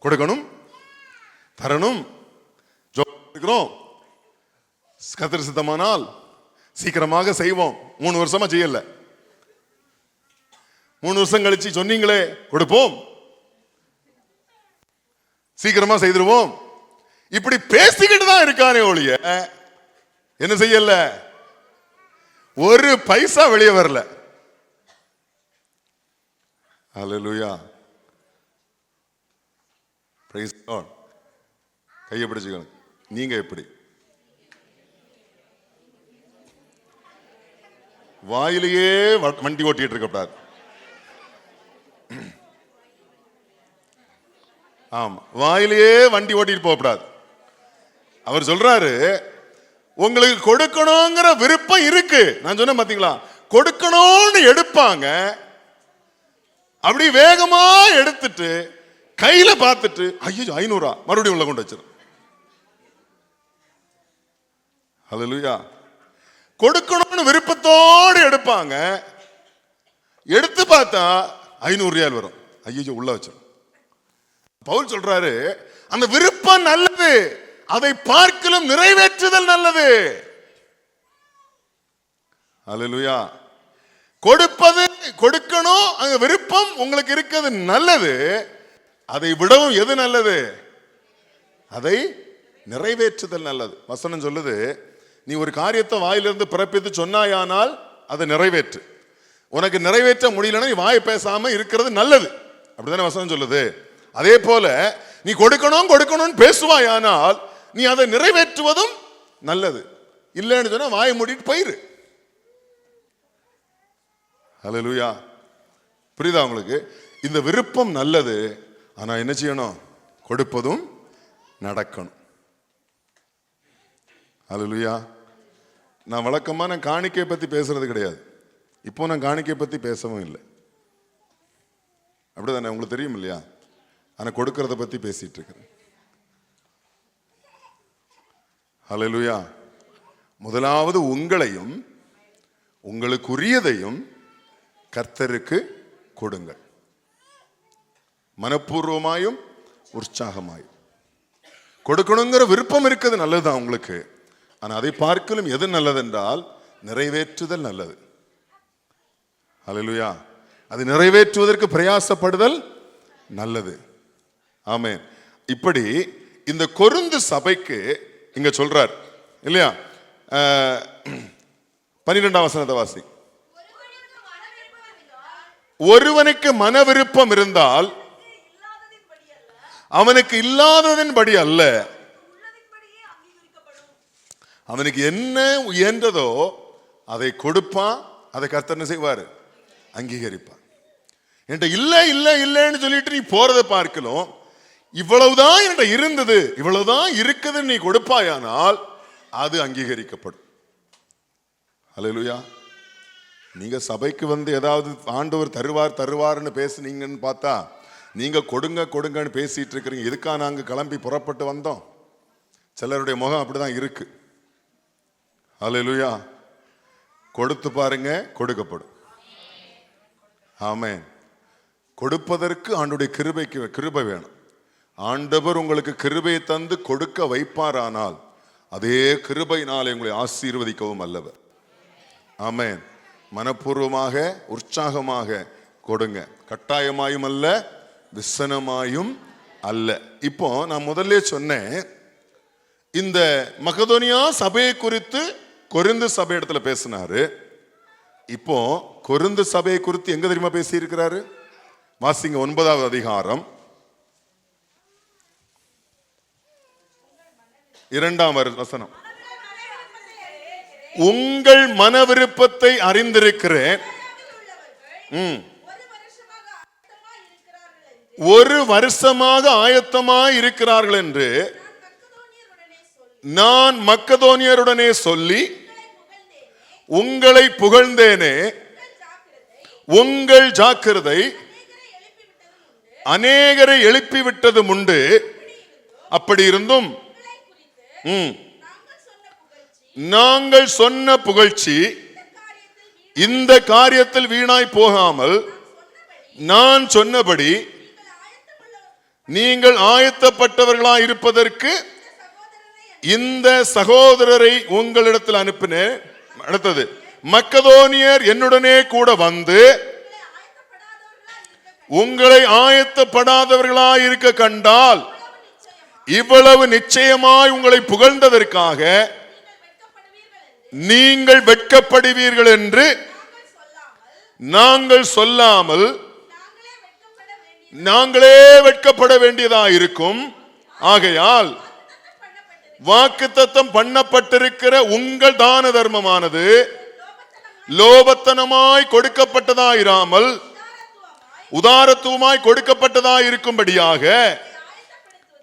கொடுக்கணும், தரணும், கர்த்தர் சித்தமானால் சீக்கிரமாக செய்வோம். 3 வருஷமா செய்யல, 3 வருஷம் கழிச்சு சொன்னீங்களே கொடுப்போம், சீக்கிரமா செய்திருவோம், இப்படி பேசிக்கிட்டு தான் இருக்கானே ஒழிய என்ன செய்யல, ஒரு பைசா வெளியே வரல. ஹல்லேலூயா. Praise God. கையை பிடிச்சுக்கணும். நீங்க எப்படி? வாயிலேயே வண்டி ஓட்டிட்டு இருக்கக்கூடாது. ஆமா, வாயிலேயே வண்டி ஓட்டிட்டு போகக்கூடாது. அவர் சொல்றாரு, உங்களுக்கு கொடுக்கணுங்கிற விருப்பம் இருக்கு. நான் சொன்ன பாத்தீங்களா, கொடுக்கணும்னு எடுப்பாங்க, அப்படி வேகமா எடுத்துட்டு கையில பார்த்துட்டு ஐயோ 500 மறுபடியும் உள்ள கொண்டு வச்சிடும். ஹல்லேலூயா. கொடுக்கணும்னு விருப்பத்தோடு எடுப்பாங்க, எடுத்து பார்த்தா 500 ரியால் வரும், ஐயோ உள்ள வச்சிடும். பவுல் சொல்றாரு, அந்த விருப்பம் நல்லது, அதை பார்க்கலும் நிறைவேற்றுதல் நல்லது. ஹல்லேலூயா. கொடுப்பது, கொடுக்கணும், அந்த விருப்பம் உங்களுக்கு இருக்கிறது நல்லது. அதை விடவும் எது நல்லது? அதை நிறைவேற்றுதல் நல்லது. வசனம் சொல்லுது, நீ ஒரு காரியத்தை வாயிலிருந்து பிறப்பித்து சொன்னாயானால் அதை நிறைவேற்று. உனக்கு நிறைவேற்ற முடியலன்னா நீ வாய் பேசாம இருக்கிறது நல்லது. அப்படித்தானே வசனம் சொல்லுது. அதே போல நீ கொடுக்கணும் கொடுக்கணும்னு பேசுவாயானால் நீ அதை நிறைவேற்றுவதும் நல்லது. இல்லைன்னு சொன்னா வாயை மூடிட்டு போயிரு. ஹல்லேலூயா. புரியுதா உங்களுக்கு? இந்த விருப்பம் நல்லது. ஆனா என்ன செய்யணும்? கொடுப்பதும் நடக்கணும். ஹல்லேலூயா. நான் வழக்கமா நான் காணிக்கை பத்தி பேசுறது கிடையாது. இப்போ நான் காணிக்கை பத்தி பேசவும் இல்லை. அப்படிதானே? உங்களுக்கு தெரியும் இல்லையா? ஆனா கொடுக்கறத பத்தி பேசிட்டு இருக்கிறேன். ஹல்லேலூயா. முதலாவது உங்களையும் உங்களுக்குரியதையும் கர்த்தருக்கு கொடுங்கள், மனப்பூர்வமாயும் உற்சாகமாயும். கொடுக்கணுங்கிற விருப்பம் இருக்குது, நல்லதுதான் உங்களுக்கு. ஆனா அதை பார்க்கலும் எது நல்லது என்றால் நிறைவேற்றுதல் நல்லது. ஹல்லேலூயா. அது நிறைவேற்றுவதற்கு பிரயாசப்படுதல் நல்லது. ஆமென். இப்படி இந்த கொரிந்து சபைக்கு இங்க சொல்றார் இல்லையா? 12ஆம் வசனத்தை வாசி. ஒருவனுக்கு மன விருப்பம் இருந்தால் அவனுக்கு இல்லாததின்படி அல்ல, அவனுக்கு என்ன இயன்றதோ அதை கொடுப்பான். அதை கர்த்தர் என்ன செய்வார்? அங்கீகரிப்பான். என்கிட்ட இல்லை இல்லை இல்லைன்னு சொல்லிட்டு நீ போறதை பார்க்கலாம், இவ்வளவுதான் என்கிட்ட இருந்தது, இவ்வளவுதான் இருக்குதுன்னு நீ கொடுப்பாயானால் அது அங்கீகரிக்கப்படும். ஹல்லேலூயா. நீங்க சபைக்கு வந்து ஏதாவது ஆண்டவர் தருவார் தருவார்னு பேசுனீங்கன்னு பார்த்தா நீங்க கொடுங்க கொடுங்கன்னு பேசிட்டு இருக்கிறீங்க. எதுக்கா நாங்க கிளம்பி புறப்பட்டு வந்தோம்? சிலருடைய முகம் அப்படிதான் இருக்கு. ஹல்லேலூயா. கொடுத்து பாருங்க, கொடுக்கப்படும். ஆமென். கொடுப்பதற்கு ஆண்டவருடைய கிருபை வேணும். ஆண்டவர் உங்களுக்கு கிருபை தந்து கொடுக்க வைப்பாரானால் அதே கிருபையினாலே உங்களை ஆசீர்வதிக்கவும் அல்லவர். ஆமென். மனப்பூர்வமாக உற்சாகமாக கொடுங்க, கட்டாயமாயும் அல்ல, விசனமாயும் அல்ல. இப்போ நான் முதல்ல சொன்னேன், இந்த மக்கதோனியா சபையை குறித்து கொரிந்து சபை இடத்துல பேசினாரு. இப்போ கொரிந்து சபையை குறித்து எங்க தெரியுமா பேசி இருக்கிறாரு? வாசிங்க 9வது அதிகாரம் 2ஆம் வசனம். உங்கள் மன விருப்பத்தை அறிந்திருக்கிறேன், ஒரு வருஷமாக ஆயத்தமாய் இருக்கிறார்கள் என்று நான் மக்கதோனியருடனே சொல்லி உங்களை புகழ்ந்தேனே. உங்கள் ஜாக்கிரதை அநேகரை எழுப்பிவிட்டதும் உண்டு. அப்படி இருந்தும் நாங்கள் சொன்ன புகழ்ச்சி இந்த காரியத்தில் வீணாய் போகாமல் நான் சொன்னபடி நீங்கள் ஆயத்தப்பட்டவர்களாய் இருப்பதற்கு இந்த சகோதரரை உங்களிடத்தில் அனுப்பினேன். அடுத்தது, மக்கதோனியர் என்னுடனே கூட வந்து உங்களை ஆயத்தப்படாதவர்களாய் இருக்க கண்டால் இவ்வளவு நிச்சயமாய் உங்களை புகழ்ந்ததற்காக நீங்கள் வெட்கப்படுவீர்கள் என்று நாங்கள் சொல்லாமல் நாங்களே வெட்கப்பட வேண்டியதா இருக்கும். ஆகையால் வாக்குத்தத்தம் பண்ணப்பட்டிருக்கிற உங்கள் தான தர்மமானது லோபத்தனமாய் கொடுக்கப்பட்டதாயிராமல் உதாரத்துவமாய் கொடுக்கப்பட்டதாய் இருக்கும்படியாக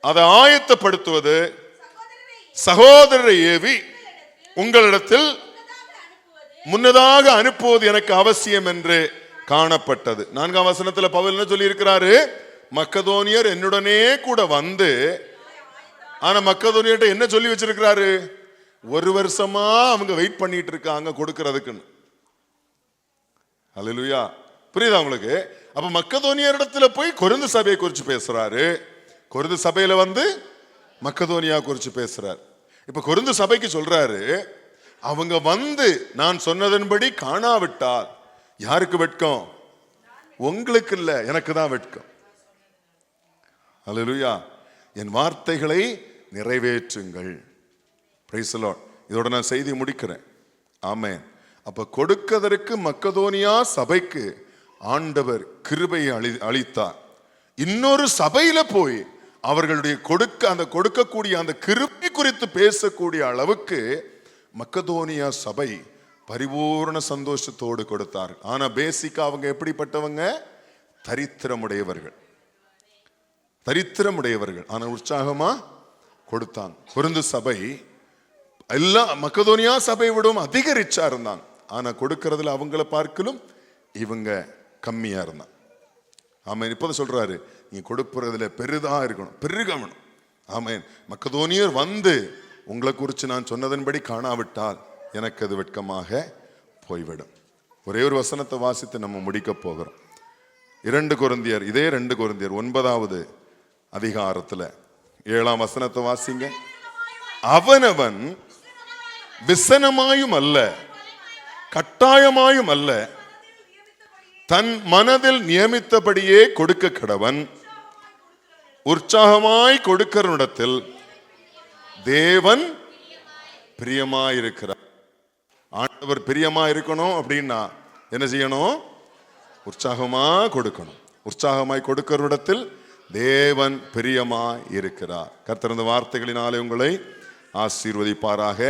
அதை ஆயத்தப்படுத்துவது சகோதரரை ஏவி உங்களிடத்தில் முன்னதாக அனுப்புவது எனக்கு அவசியம் என்று காணப்பட்டது. 4ஆம் வசனத்தில் பவுல் என்ன சொல்லி இருக்கிறாரு? மக்கதோனியர் என்னுடனே கூட வந்து, ஆனா மக்கதோனியர்ட்ட என்ன சொல்லி வச்சிருக்கிறாரு? ஒரு வருஷமா அவங்க வெயிட் பண்ணிட்டு இருக்காங்க கொடுக்கறதுக்குன்னு. ஹல்லேலூயா. புரியுதா உங்களுக்கு? அப்ப மக்கதோனியரிடத்துல போய் கொரிந்து சபையை குறித்து பேசுறாரு, கொரிந்து சபையில வந்து மக்கதோனியா குறித்து பேசுறாரு. இப்ப கொரிந்து சபைக்கு சொல்றாரு, அவங்க வந்து நான் சொன்னதன்படி காணாவிட்டால் யாருக்கு வெட்கம்? உங்களுக்கு இல்ல, எனக்கு தான் வெட்கம். ஹல்லேலூயா. என் வார்த்தைகளை நிறைவேற்றுங்கள். Praise the Lord. இதோட நான் செய்தி முடிக்கிறேன். ஆமென். அப்ப கொடுக்கதற்கு மக்கதோனியா சபைக்கு ஆண்டவர் கிருபையை அளித்தார். இன்னொரு சபையில போய் அவர்களுடைய அந்த கொடுக்கக்கூடிய அந்த கிருபை குறித்து பேசக்கூடிய அளவுக்கு மக்கதோனியா சபை பரிபூர்ண சந்தோஷத்தோடு கொடுத்தார். ஆனா பேசிக்கா அவங்க எப்படிப்பட்டவங்க? தரித்திரமுடையவர்கள். தரித்திரமுடையவர்கள். ஆனா உற்சாகமா கொடுத்தாங்க. கொரிந்து சபை எல்லா மக்கதோனியா சபையை விடவும் அதிக ரிச்சா இருந்தாங்க. ஆனா கொடுக்கறதுல அவங்கள பார்க்கலும் இவங்க கம்மியா இருந்தாங்க. ஆமென். இப்போது சொல்றாரு, நீ கொடுப்பறதுல பெரிதா இருக்கணும், பெருகணும். ஆமென். மக்கதோனியர் வந்து உங்களை குறித்து நான் சொன்னதன்படி காணாவிட்டால் எனக்கு அது வெட்கமாக போய்விடும். ஒரே ஒரு வசனத்தை வாசித்து நம்ம முடிக்க போகிறோம். 2 கொரிந்தியர், இதே 2 கொரிந்தியர் 9வது அதிகாரத்துல 7ஆம் வசனத்தை வாசிங்க. அவனவன் விசனமாயும் அல்ல, கட்டாயமாயும் அல்ல, தன் மனதில் நியமித்தபடியே கொடுக்க கடவன். உற்சாகமாய் கொடுக்கிறனிடத்தில் தேவன் பிரியமாயிருக்கிறார். ஆண்டவர் பிரியமா இருக்கணும் அப்படின்னா என்ன செய்யணும்? உற்சாகமா கொடுக்கணும். உற்சாகமாய் கொடுக்கிறனிடத்தில் தேவன் பிரியமாய் இருக்கிறார். கர்த்தர் இந்த வார்த்தைகளினாலே உங்களை ஆசீர்வதிப்பாராக.